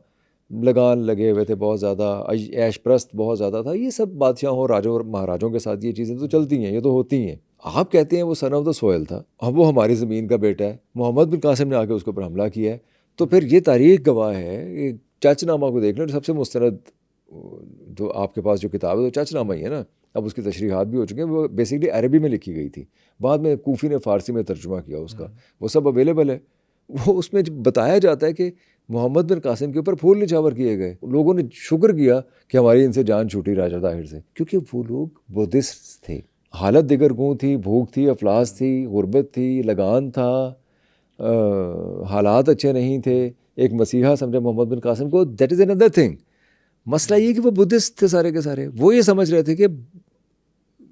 लगान लगे हुए थे बहुत ज़्यादा, ऐश प्रस्त बहुत ज़्यादा था। ये सब बादशाहों राजों और महाराजों के साथ ये चीज़ें तो चलती हैं, ये तो होती हैं। आप कहते हैं वो सन ऑफ द सोयल था, अब वो हमारी ज़मीन का बेटा है, मोहम्मद बिन कासिम ने आके उसके ऊपर हमला किया है, तो फिर ये तारीख गवाह है। चाचनामा को देख लें, सबसे मुस्तनद जो आपके पास जो किताब है वो चाचनामा ही है ना। अब उसकी तशरीहात भी हो चुकी हैं, वो बेसिकली अरबी में लिखी गई थी, बाद में कूफी ने फ़ारसी में तर्जुमा किया उसका, वो सब अवेलेबल है। वो उसमें बताया जाता है कि मोहम्मद बिन कासिम के ऊपर फूल निछावर किए गए। लोगों ने शुक्र किया कि हमारी इनसे जान छूटी राजा ताहिर से, क्योंकि वो लोग बुद्धिस्ट थे। हालत दिगर गूँ थी, भूख थी, अफलास थी, गुर्बत थी, लगान था, हालात अच्छे नहीं थे। एक मसीहा समझा मोहम्मद बिन कासिम को, दैट इज़ अनदर थिंग। मसला ये कि वो बुद्धिस्ट थे सारे के सारे। वो ये समझ रहे थे कि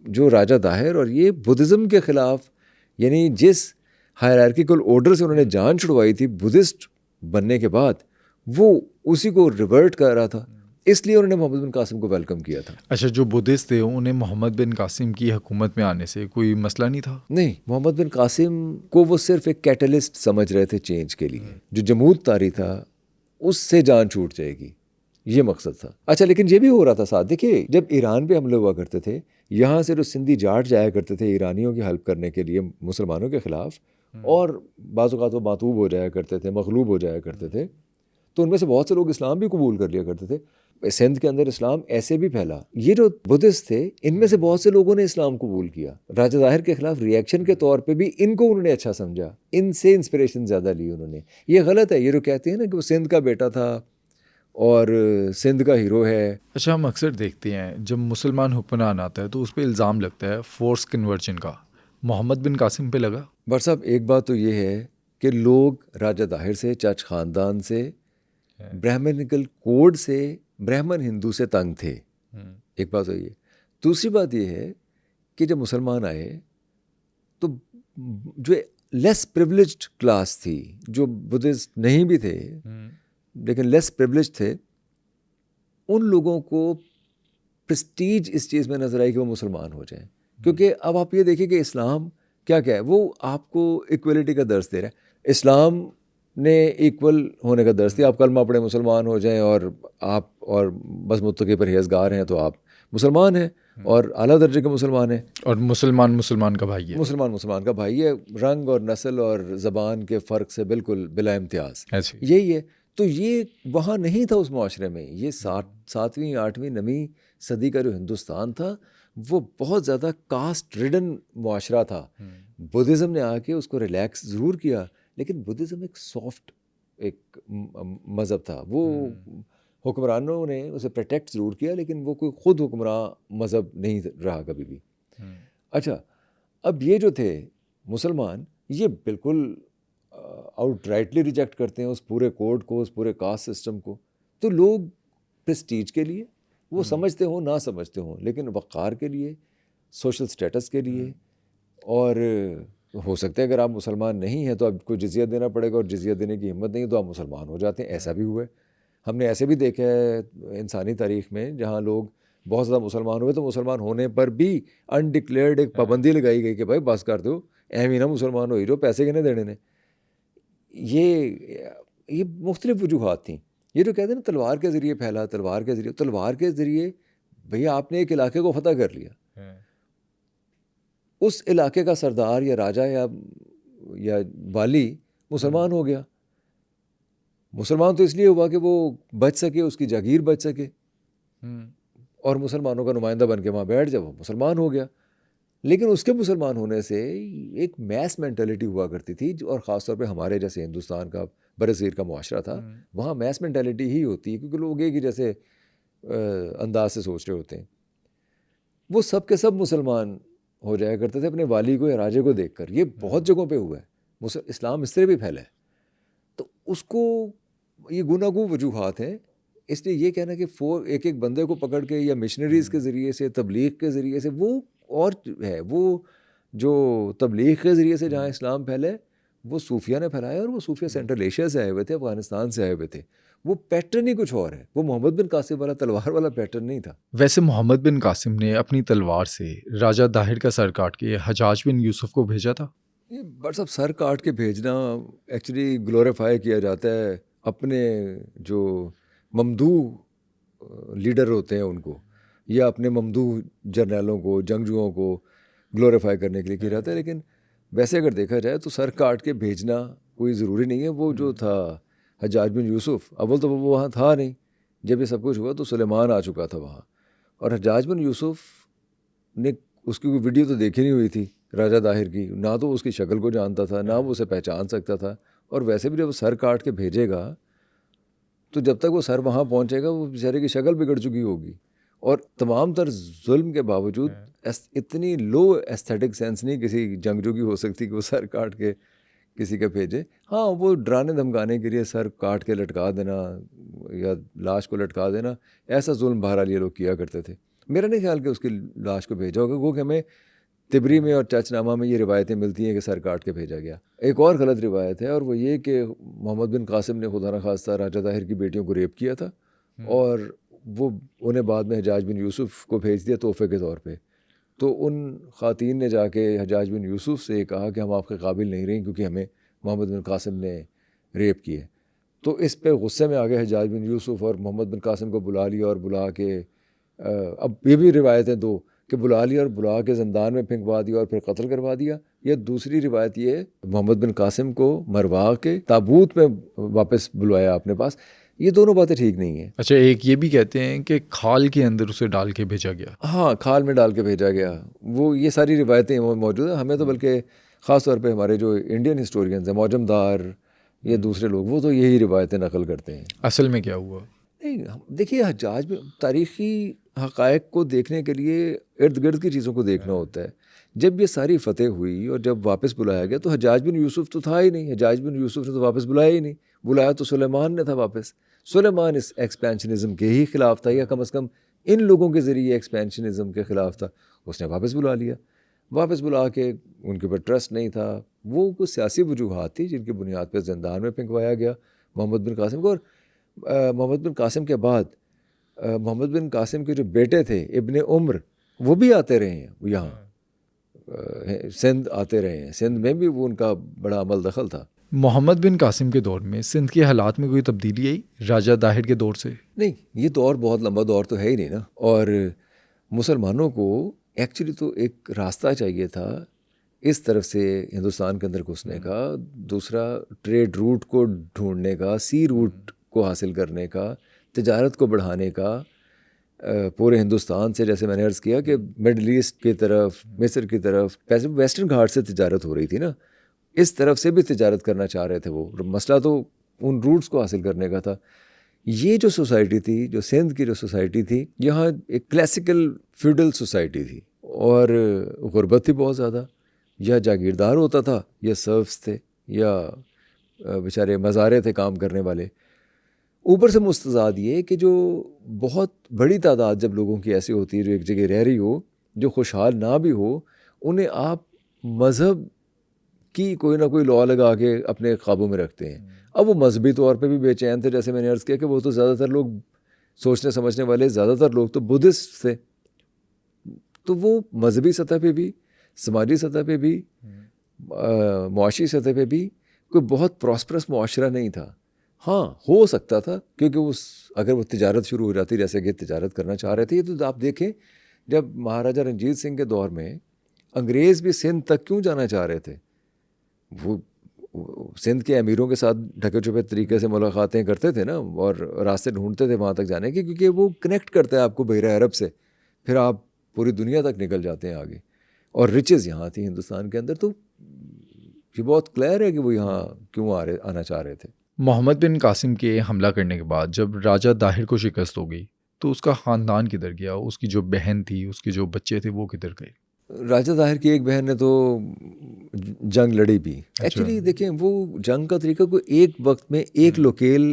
जो राजा दाहिर और ये बुद्धिज़्म के ख़िलाफ़, यानी जिस हायरार्किकल ऑर्डर से उन्होंने जान छुड़वाई थी बुद्धिस्ट बनने के बाद, वो उसी को रिवर्ट कर रहा था। इसलिए उन्होंने मोहम्मद बिन कासिम को वेलकम किया था।
अच्छा, जो बुद्धिस्ट थे उन्हें मोहम्मद बिन कासिम की हुकूमत में आने से कोई मसला नहीं था?
नहीं, मोहम्मद बिन कासिम को वो सिर्फ एक कैटलिस्ट समझ रहे थे चेंज के लिए। जो जमूद तारी था उससे जान छूट जाएगी, ये मकसद था। अच्छा, लेकिन ये भी हो रहा था साथ, देखिए जब ईरान पे हमले हुआ करते थे, यहाँ से जो सिंधी जाट जाया करते थे ईरानियों की हेल्प करने के लिए मुसलमानों के ख़िलाफ़, और बाज़ औक़ात वो मातूब हो जाया करते थे, मग़लूब हो जाया करते थे, तो उनमें से बहुत से लोग इस्लाम भी कबूल कर लिया करते थे। सिंध के अंदर इस्लाम ऐसे भी फैला। ये जो बुद्धिस्ट थे, इनमें से बहुत से लोगों ने इस्लाम कबूल किया। राजा ज़ाहिर के ख़िलाफ़ रिएक्शन के तौर पे भी इनको उन्होंने अच्छा समझा, इनसे इंस्पिरेशन ज़्यादा ली उन्होंने। ये गलत है, ये जो कहते हैं ना कि वो सिंध का बेटा था और सिंध का हीरो है।
अच्छा, हम अक्सर देखते हैं जब मुसलमान हुक्मरान आता है तो उस पर इल्ज़ाम लगता है फोर्स कन्वर्जन का, मोहम्मद बिन कासिम पे लगा?
बर साहब, एक बात तो ये है कि लोग राजा दाहिर से, चच ख़ानदान से, ब्राह्मणिकल कोड से, ब्राह्मण हिंदू से तंग थे। एक बात तो ये। दूसरी बात ये है कि जब मुसलमान आए तो जो लेस प्रिविलेज्ड क्लास थी, जो बुद्धिस्ट नहीं भी थे लेकिन लेस प्रिविलेज्ड थे, उन लोगों को प्रेस्टीज इस चीज़ में नज़र आई कि वो मुसलमान हो जाएं। क्योंकि अब आप ये देखिए कि इस्लाम क्या क्या है, वो आपको इक्वलिटी का दर्स दे रहा है। इस्लाम ने इक्वल होने का दर्स दिया, आप कलमा पढ़े मुसलमान हो जाएं और आप और बस मुत्तकी परहेज़गार हैं तो आप मुसलमान हैं और आला दर्जे के मुसलमान हैं।
और मुसलमान मुसलमान का भाई है।
मुसलमान मुसलमान का भाई है, रंग और नस्ल और ज़बान के फ़र्क से बिल्कुल बिला इम्तियाज़,
ऐसे
यही है। तो ये वहाँ नहीं था उस माशरे में। ये 7वीं 8वीं 9वीं सदी का जो हिंदुस्तान था वो बहुत ज़्यादा कास्ट रिडन माशरा था। बुद्धिज़्म ने आके उसको रिलैक्स ज़रूर किया, लेकिन बुद्धिज़्म एक सॉफ्ट एक मज़हब था। वो हुक्मरानों ने उसे प्रोटेक्ट ज़रूर किया, लेकिन वो कोई ख़ुद हुक्मरान मज़हब नहीं रहा कभी भी। अच्छा, अब ये जो थे मुसलमान, ये बिल्कुल आउटराइटली रिजेक्ट करते हैं उस पूरे कोड को, उस पूरे कास्ट सिस्टम को। तो लोग प्रेस्टीज के लिए, वो समझते हो ना समझते हो, लेकिन वक़ार के लिए, सोशल स्टेटस के लिए, और हो सकता है अगर आप मुसलमान नहीं हैं तो आपको जिज़िया देना पड़ेगा, और जिज़िया देने की हिम्मत नहीं है तो आप मुसलमान हो जाते हैं। ऐसा भी हुआ है, हमने ऐसे भी देखा है इंसानी तारीख़ में, जहाँ लोग बहुत ज़्यादा मुसलमान हुए तो मुसलमान होने पर भी अनडिक्लेयर्ड एक पाबंदी लगाई गई कि भाई बस कर दो, एम ही ना मुसलमान हो ही, जो पैसे किने देने ने। ये मुख्तलिफ वजूहात थी। ये जो कहते हैं ना तलवार के ज़रिए फैला, तलवार के ज़रिए भैया आपने एक इलाके को फ़तह कर लिया, उस इलाके का सरदार या राजा या वाली मुसलमान हो गया। मुसलमान तो इसलिए हुआ कि वो बच सके, उसकी जागीर बच सके। और मुसलमानों का नुमाइंदा बन के वहाँ बैठ जाए, वो मुसलमान हो गया। लेकिन उसके मुसलमान होने से एक मैस मेंटालिटी हुआ करती थी, और ख़ासतौर पे हमारे जैसे हिंदुस्तान का बरसीर का मुआशरा था, वहाँ मैस मेंटालिटी ही होती है, क्योंकि लोग एक ही जैसे अंदाज से सोच रहे होते हैं। वो सब के सब मुसलमान हो जाया करते थे अपने वाली को या राजे को देखकर। ये बहुत जगहों पे हुआ है, इस्लाम इस तरह भी फैला है। तो उसको ये गुनागू वजूहात हैं। इसलिए ये कहना कि एक एक बंदे को पकड़ के या मिशनरीज़ के ज़रिए से, तबलीग के ज़रिए से, वो और है। वो जो तबलीग के ज़रिए से जहाँ इस्लाम फैला है, वो सूफिया ने फैलाया, और वो सूफिया सेंट्रल एशिया से आए हुए थे, अफ़गानिस्तान से आए हुए थे। वो पैटर्न ही कुछ और है। वो मोहम्मद बिन कासिम वाला तलवार वाला पैटर्न नहीं था।
वैसे मोहम्मद बिन कासिम ने अपनी तलवार से राजा दाहिर का सर काट के हजाज बिन यूसुफ को भेजा था।
ये बट साहब, सर काट के भेजना एक्चुअली ग्लोरीफाई किया जाता है अपने जो ममदू लीडर होते हैं उनको, या अपने ममदू जर्नलों को, जंगजुओं को ग्लोरीफाई करने के लिए किया जाता है। लेकिन वैसे अगर देखा जाए तो सर काट के भेजना कोई ज़रूरी नहीं है। वो जो था हज्जाज बिन यूसुफ, अव्वल तो वो वहाँ था नहीं। जब ये सब कुछ हुआ तो सुलेमान आ चुका था वहाँ, और हज्जाज बिन यूसुफ ने उसकी कोई वीडियो तो देखी नहीं हुई थी राजा दाहिर की, ना तो उसकी शक्ल को जानता था, ना वो उसे पहचान सकता था। और वैसे भी जब सर काट के भेजेगा तो जब तक वो सर वहाँ पहुँचेगा वो बेचारे की शक्ल बिगड़ चुकी होगी। और तमाम तर जुल्म के बावजूद इतनी लो एस्थेटिक सेंस नहीं किसी जंगजू की हो सकती कि वो सर काट के किसी का भेजे। हाँ, वो डराने धमकाने के लिए सर काट के लटका देना या लाश को लटका देना, ऐसा जुल्म बहरहाल ये लोग किया करते थे। मेरा नहीं ख्याल कि उसकी लाश को भेजा होगा, क्योंकि हमें तिबरी में और चचनामा में ये रिवायतें मिलती हैं कि सर काट के भेजा गया। एक और गलत रिवायत है, और वो ये कि मोहम्मद बिन कासिम ने खुदा न खास्ता राजा दाहिर की बेटियों को रेप किया था, और वो उन्हें बाद में हज्जाज बिन यूसुफ को भेज दिया तोहफे के तौर पे। तो उन ख़ातीन ने जाके हज्जाज बिन यूसुफ से कहा कि हम आपके काबिल नहीं रही, क्योंकि हमें मोहम्मद बिन कासिम ने रेप किए। तो इस पे गुस्से में आ गए हज्जाज बिन यूसुफ, और मोहम्मद बिन कासिम को बुला लिया, और बुला के अब ये भी रिवायतें दो कि बुला लिया और बुला के ज़िंदान में फेंकवा दिया और फिर कत्ल करवा दिया। यह दूसरी रिवायत ये है मोहम्मद बिन कासिम को मरवा के ताबूत में वापस बुलवाया अपने पास। ये दोनों बातें ठीक नहीं है।
अच्छा, एक ये भी कहते हैं कि खाल के अंदर उसे डाल के भेजा गया।
हाँ, खाल में डाल के भेजा गया। वो ये सारी रिवायतें मौजूद हैं। हमें तो बल्कि ख़ास तौर पे हमारे जो इंडियन हिस्टोरियंस हैं, मौजमदार, ये दूसरे लोग, वो तो यही रिवायतें नकल करते हैं।
असल में क्या हुआ?
नहीं, देखिए, हज्जाज में तारीख़ी हक़ाइक़ को देखने के लिए इर्द गिर्द की चीज़ों को देखना होता है। जब ये सारी फतेह हुई और जब वापस बुलाया गया तो हज्जाज बिन यूसुफ तो था ही नहीं। हज्जाज बिन यूसुफ ने तो वापस बुलाया ही नहीं। बुलाया तो सुलेमान ने था वापस। सुलेमान इस एक्सपेंशनिज़म के ही ख़िलाफ़ था, या कम अज़ कम इन लोगों के ज़रिए एक्सपेंशनिज़म के ख़िलाफ़ था। उसने वापस बुला लिया। वापस बुला के उनके ऊपर ट्रस्ट नहीं था। वो कुछ सियासी वजूहात थी जिनकी बुनियाद पर ज़िंदान में फेंकवाया गया मोहम्मद बिन कासिम को। और मोहम्मद बिन कासिम के बाद मोहम्मद बिन कासिम के जो बेटे थे इब्ने उम्र, वो भी आते रहे हैं यहाँ, सिंध आते रहे हैं। सिंध में भी वो उनका बड़ा अमल दखल था।
मोहम्मद बिन कासिम के दौर में सिंध के हालात में कोई तब्दीली आई राजा दाहिर के दौर से?
नहीं, ये दौर बहुत लंबा दौर तो है ही नहीं ना। और मुसलमानों को एक्चुअली तो एक रास्ता चाहिए था इस तरफ से हिंदुस्तान के अंदर घुसने का, दूसरा ट्रेड रूट को ढूंढने का, सी रूट को हासिल करने का, तिजारत को बढ़ाने का पूरे हिंदुस्तान से। जैसे मैंने अर्ज़ किया कि मिडल ईस्ट की तरफ, मिस्र की तरफ, वैसे वेस्टर्न घाट से तिजारत हो रही थी ना, इस तरफ से भी तिजारत करना चाह रहे थे वो। मसला तो उन रूट्स को हासिल करने का था। ये जो सोसाइटी थी, जो सिंध की जो सोसाइटी थी, यहाँ एक क्लासिकल फ्यूडल सोसाइटी थी, और गुर्बत थी बहुत ज़्यादा। या जागीरदार होता था, या सर्व्स थे, या बेचारे मज़ारे थे काम करने वाले। ऊपर से मुस्तज़ाद ये कि जो बहुत बड़ी तादाद जब लोगों की ऐसी होती है जो एक जगह रह रही हो, जो खुशहाल ना भी हो, उन्हें आप मज़हब की कोई ना कोई लॉ लगा के अपने काबू में रखते हैं। अब वो मजहबी तौर पे भी बेचैन थे। जैसे मैंने अर्ज़ किया कि वो तो ज़्यादातर लोग, सोचने समझने वाले ज़्यादातर लोग तो बुद्धिस्ट थे। तो वो मजहबी सतह पे भी, समाजी सतह पे भी, मुआशी सतह पे भी कोई बहुत प्रॉस्परस मुआशरा नहीं था। हाँ, हो सकता था, क्योंकि अगर वो तिजारत शुरू हो जाती, जैसे कि तिजारत करना चाह रहे थे। तो आप देखें, जब महाराजा रंजीत सिंह के दौर में अंग्रेज़ भी सिंध तक क्यों जाना चाह रहे थे? वो सिंध के अमीरों के साथ ढके छुपे तरीके से मुलाकातें करते थे ना, और रास्ते ढूंढते थे वहाँ तक जाने के, क्योंकि वो कनेक्ट करता है आपको बहरा अरब से, फिर आप पूरी दुनिया तक निकल जाते हैं आगे। और रिचेज़ यहाँ थी हिंदुस्तान के अंदर, तो ये बहुत क्लियर है कि वो यहाँ क्यों आना चाह रहे थे।
मोहम्मद बिन कासिम के हमला करने के बाद जब राजा दाहिर को शिकस्त हो गई तो उसका ख़ानदान किधर गया? उसकी जो बहन थी, उसके जो बच्चे थे, वो किधर गए?
राजा दाहिर की एक बहन ने तो जंग लड़ी भी। एक्चुअली देखें, वो जंग का तरीका कोई एक वक्त में एक लोकेल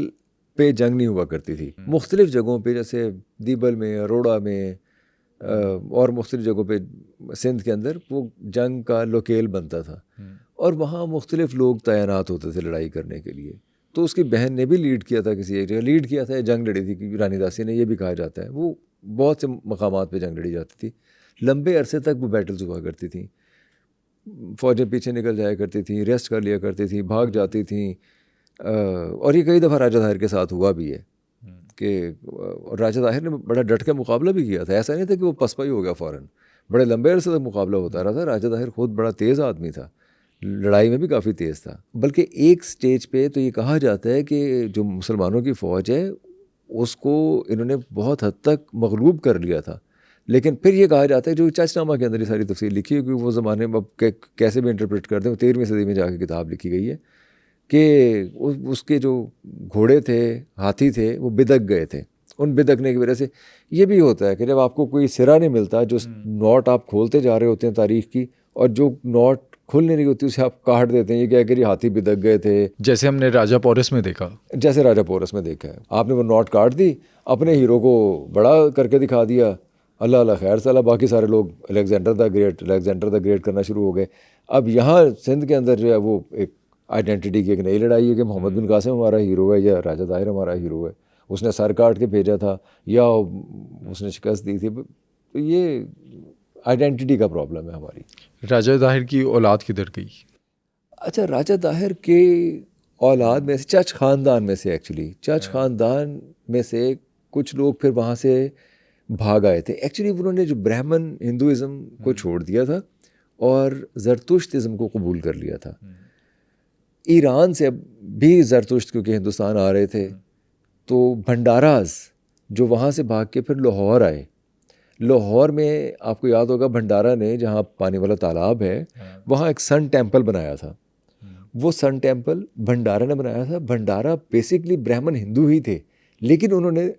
पे जंग नहीं हुआ करती थी। मुख्तलिफ जगहों पे, जैसे दीबल में, अरोड़ा में और मुख्तलिफ जगहों पे सिंध के अंदर वो जंग का लोकेल बनता था, और वहाँ मुख्तलिफ लोग तैनात होते थे लड़ाई करने के लिए। तो उसकी बहन ने भी लीड किया था, किसी एक जगह लीड किया था, जंग लड़ी थी, क्योंकि रानी दासी ने, ये भी कहा जाता है वो बहुत से मकामात पे जंग लड़ी जाती थी। लंबे अरसे तक वो बैटल्स हुआ करती थी, फ़ौजें पीछे निकल जाया करती थी, रेस्ट कर लिया करती थी, भाग जाती थी। और ये कई दफ़ा राजा दाहिर के साथ हुआ भी है कि राजा दाहिर ने बड़ा डट के मुकाबला भी किया था। ऐसा नहीं था कि वो पसपा ही हो गया फ़ौरन, बड़े लंबे अरसे तक मुकाबला होता रहा था। राजा दाहिर खुद बड़ा तेज़ आदमी था, लड़ाई में भी काफ़ी तेज़ था। बल्कि एक स्टेज पे तो ये कहा जाता है कि जो मुसलमानों की फ़ौज है उसको इन्होंने बहुत हद तक मगलूब कर लिया था। लेकिन फिर ये कहा जाता है, जो चचनामा के अंदर ये सारी तफसील लिखी है, क्योंकि वो ज़माने में अब कैसे भी इंटरप्रेट करते हैं, 13वीं सदी में जाके किताब लिखी गई है कि उसके जो घोड़े थे, हाथी थे, वो बिदक गए थे। उन बिदकने की वजह से ये भी होता है कि जब आपको कोई सिरा नहीं मिलता, जो नॉट आप खोलते जा रहे होते हैं तारीख की, और जो नॉट खुल नहीं रही होती उसे आप काट देते हैं। ये क्या है कि हाथी बिदक गए थे,
जैसे हमने राजा पोरस में देखा।
जैसे राजा पोरस में देखा है, आपने वो नॉट काट दी, अपने हीरो को बड़ा करके दिखा दिया, अल्लाह अल्लाह खैर साला, बाकी सारे लोग अलेक्जेंडर द ग्रेट करना शुरू हो गए। अब यहाँ सिंध के अंदर जो है वो एक आइडेंटिटी की एक नई लड़ाई है कि मोहम्मद बिन कासिम हमारा हीरो है या राजा दाहिर हमारा हीरो है। उसने सर काट के भेजा था या उसने शिकस्त दी थी, तो ये आइडेंटिटी का प्रॉब्लम है हमारी।
राजा दाहिर की औलाद किधर गई?
अच्छा, राजा दाहिर के औलाद में से, चच ख़ानदान में से, एक्चुअली चच ख़ानदान में से कुछ लोग फिर वहाँ से भाग आए थे। एक्चुअली उन्होंने जो ब्राह्मण हिंदुइज़्म को छोड़ दिया था और ज़रतुश्तिज़्म को कबूल कर लिया था। ईरान से भी ज़रतुश्त क्योंकि हिंदुस्तान आ रहे थे, तो भंडाराज जो वहाँ से भाग के फिर लाहौर आए। लाहौर में आपको याद होगा, भंडारा ने, जहाँ पानी वाला तालाब है, वहाँ एक सन टेम्पल बनाया था। वो सन टेम्पल भंडारा ने बनाया था। भंडारा बेसिकली ब्राह्मण हिंदू ही थे, लेकिन उन्होंने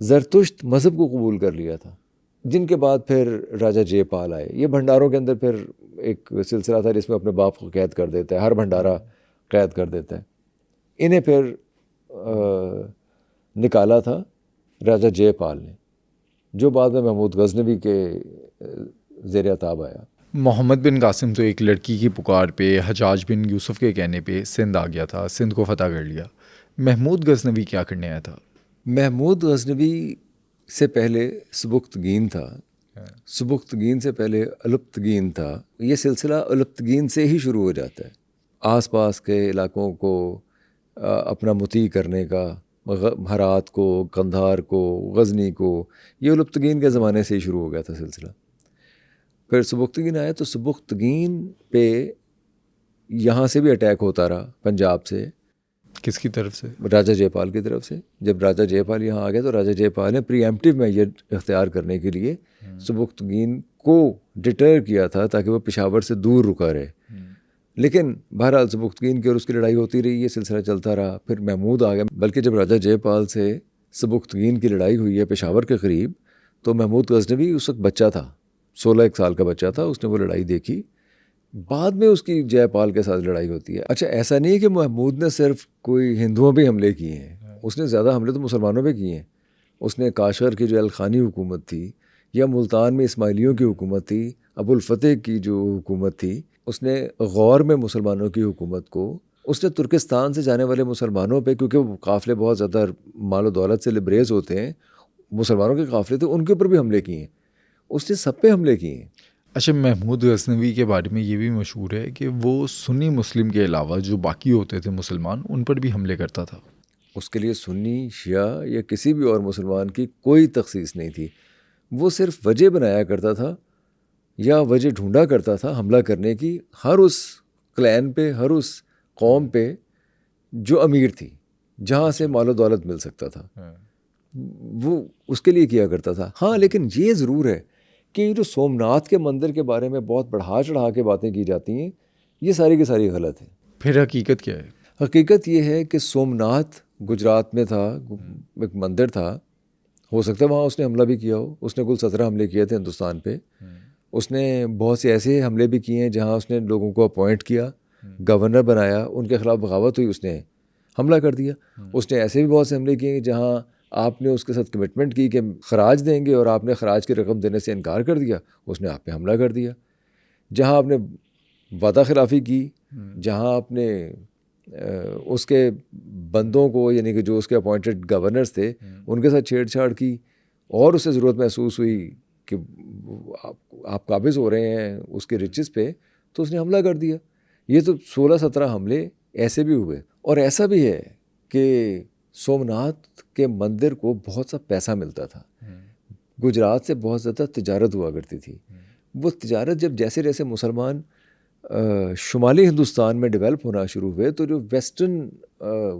ज़रतुश्त मज़हब को कबूल कर लिया था, जिनके बाद फिर राजा जयपाल आए। ये भंडारों के अंदर फिर एक सिलसिला था जिसमें अपने बाप को कैद कर देता है, हर भंडारा कैद कर देता है। इन्हें फिर निकाला था राजा जयपाल ने, जो बाद में महमूद गजनवी के ज़ेर ताब आया।
मोहम्मद बिन कासिम तो एक लड़की की पुकार पे, हजाज बिन यूसुफ के कहने पे सिंध आ गया था, सिंध को फतह कर लिया। महमूद गजनवी क्या करने आया था?
महमूद गजनवी से पहले सुबुक्तगीन था, सुबुक्तगीन से पहले अलुप्तगीन था। ये सिलसिला अलुप्तगीन से ही शुरू हो जाता है, आसपास के इलाकों को अपना मुती करने का, हरात को, कंधार को, गजनी को, ये अलुप्तगीन के ज़माने से ही शुरू हो गया था सिलसिला। फिर सुबुक्तगीन आया तो सुबुक्तगीन पे यहाँ से भी अटैक होता रहा, पंजाब से।
किसकी तरफ से?
राजा जयपाल की तरफ से। जब राजा जयपाल यहाँ आ गया तो राजा जयपाल ने प्रीएम्प्टिव मेजर इख्तियार करने के लिए सुबुक्तगीन को डिटर किया था ताकि वो पेशावर से दूर रुका रहे। लेकिन बहरहाल सुबुक्तगीन की और उसकी लड़ाई होती रही, ये सिलसिला चलता रहा। फिर महमूद आ गया। बल्कि जब राजा जयपाल से सुबुक्तगीन की लड़ाई हुई है पेशावर के करीब, तो महमूद गजनवी उस वक्त बच्चा था, 16 साल का बच्चा था। उसने वो लड़ाई देखी। बाद में उसकी जयपाल के साथ लड़ाई होती है। अच्छा, ऐसा नहीं है कि महमूद ने सिर्फ कोई हिंदुओं पे हमले किए हैं, उसने ज़्यादा हमले तो मुसलमानों पे किए हैं। उसने काशगर की जो अलखानी हुकूमत थी, या मुल्तान में इस्माइलियों की हुकूमत थी, अबुल फतेह की जो हुकूमत थी, उसने गौर में मुसलमानों की हुकूमत को, उसने तुर्किस्तान से जाने वाले मुसलमानों पे, क्योंकि वो काफ़िले बहुत ज़्यादा माल दौलत से लिबरेज होते हैं, मुसलमानों के काफ़िले थे, उनके ऊपर भी हमले किए हैं। उसने सब पे हमले किए हैं।
अच्छा, महमूद गजनवी के बारे में ये भी मशहूर है कि वो सुन्नी मुस्लिम के अलावा जो बाकी होते थे मुसलमान, उन पर भी हमले करता था।
उसके लिए सुन्नी, शिया या किसी भी और मुसलमान की कोई तखसीस नहीं थी। वो सिर्फ वजह बनाया करता था या वजह ढूंढा करता था हमला करने की, हर उस क्लैन पे, हर उस कौम पे जो अमीर थी, जहाँ से मालो दौलत मिल सकता था, वो उसके लिए किया करता था। हाँ, लेकिन ये ज़रूर है कि ये जो सोमनाथ के मंदिर के बारे में बहुत बढ़ा चढ़ा के बातें की जाती हैं, ये सारी की सारी गलत है।
फिर हकीकत क्या है?
हकीकत ये है कि सोमनाथ गुजरात में था, एक मंदिर था। हो सकता है वहाँ उसने हमला भी किया हो। उसने कुल 17 हमले किए थे हिंदुस्तान पे। उसने बहुत से ऐसे हमले भी किए हैं जहाँ उसने लोगों को अपॉइंट किया, गवर्नर बनाया, उनके खिलाफ बगावत हुई, उसने हमला कर दिया। उसने ऐसे भी बहुत से हमले किए जहाँ आपने उसके साथ कमिटमेंट की कि खराज देंगे और आपने खराज की रकम देने से इनकार कर दिया, उसने आप पे हमला कर दिया। जहाँ आपने वादा खिलाफ़ी की, जहाँ आपने उसके बंदों को, यानी कि जो उसके अपॉइंटेड गवर्नर्स थे, उनके साथ छेड़छाड़ की और उसे ज़रूरत महसूस हुई कि आप काबिज़ हो रहे हैं उसके रिचेस पे, तो उसने हमला कर दिया। ये तो 16-17 हमले ऐसे भी हुए। और ऐसा भी है कि सोमनाथ के मंदिर को बहुत सा पैसा मिलता था। गुजरात से बहुत ज़्यादा तिजारत हुआ करती थी। वो तिजारत जब जैसे जैसे मुसलमान शुमाली हिंदुस्तान में डेवलप होना शुरू हुए, तो जो वेस्टर्न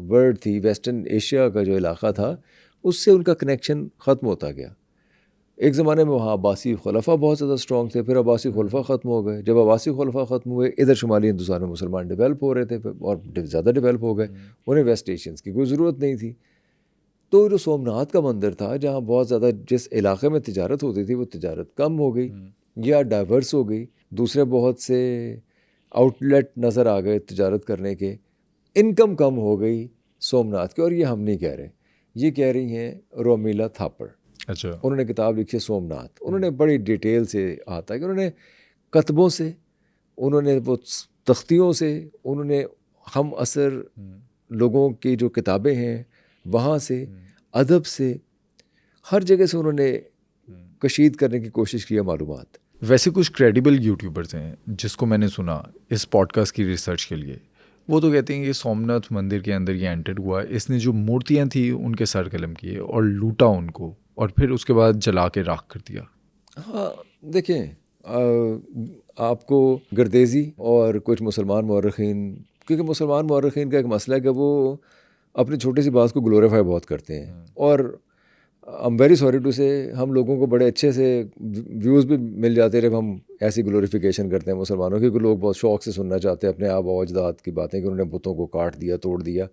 वर्ल्ड थी, वेस्टर्न एशिया का जो इलाका था, उससे उनका कनेक्शन ख़त्म होता गया। एक ज़माने में वहाँ अब्बासी खुलफा बहुत ज़्यादा स्ट्रॉन्ग थे, फिर अब्बासी खुलफा ख़त्म हो गए। जब अब्बासी खुलफा ख़त्म हुए, इधर शुमाली हिंदुस्तान में मुसलमान डेवलप हो रहे थे और ज़्यादा डेवलप हो गए। उन्हें वेस्ट एशियंस की कोई ज़रूरत नहीं थी। तो जो सोमनाथ का मंदिर था, जहाँ बहुत ज़्यादा जिस इलाके में तिजारत होती थी, वो तिजारत कम हो गई या डाइवर्स हो गई। दूसरे बहुत से आउटलेट नज़र आ गए तिजारत करने के, इनकम कम हो गई सोमनाथ की। और ये हम नहीं कह रहे, ये कह रही हैं रोमिला थापर।
अच्छा।
उन्होंने किताब लिखी है सोमनाथ। उन्होंने बड़ी डिटेल से आता है कि उन्होंने कतबों से, उन्होंने वो तख्तियों से, उन्होंने हम असर लोगों की जो किताबें हैं वहाँ से, अदब से, हर जगह से उन्होंने कशीद करने की कोशिश की है मालूमात।
वैसे कुछ क्रेडिबल यूट्यूबर्स हैं जिसको मैंने सुना इस पॉडकास्ट की रिसर्च के लिए, वो तो कहते हैं कि सोमनाथ मंदिर के अंदर ये एंटर हुआ, इसने जो मूर्तियाँ थी उनके सर कलम किए और लूटा उनको, और फिर उसके बाद जला के राख कर दिया।
हाँ, देखें, आपको गर्देजी और कुछ मुसलमान मौरखीन, क्योंकि मुसलमान मौरखीन का एक मसला है कि वो अपनी छोटी सी बात को ग्लोरीफाई बहुत करते हैं। और I am very sorry to say, हम लोगों को बड़े अच्छे से व्यूज़ भी मिल जाते हैं जब हम ऐसी ग्लोरिफिकेशन करते हैं मुसलमानों की, क्योंकि लोग बहुत शौक़ से सुनना चाहते हैं अपने आबा व अजदाद की बातें कि उन्होंने बुतों को काट दिया, तोड़ दिया।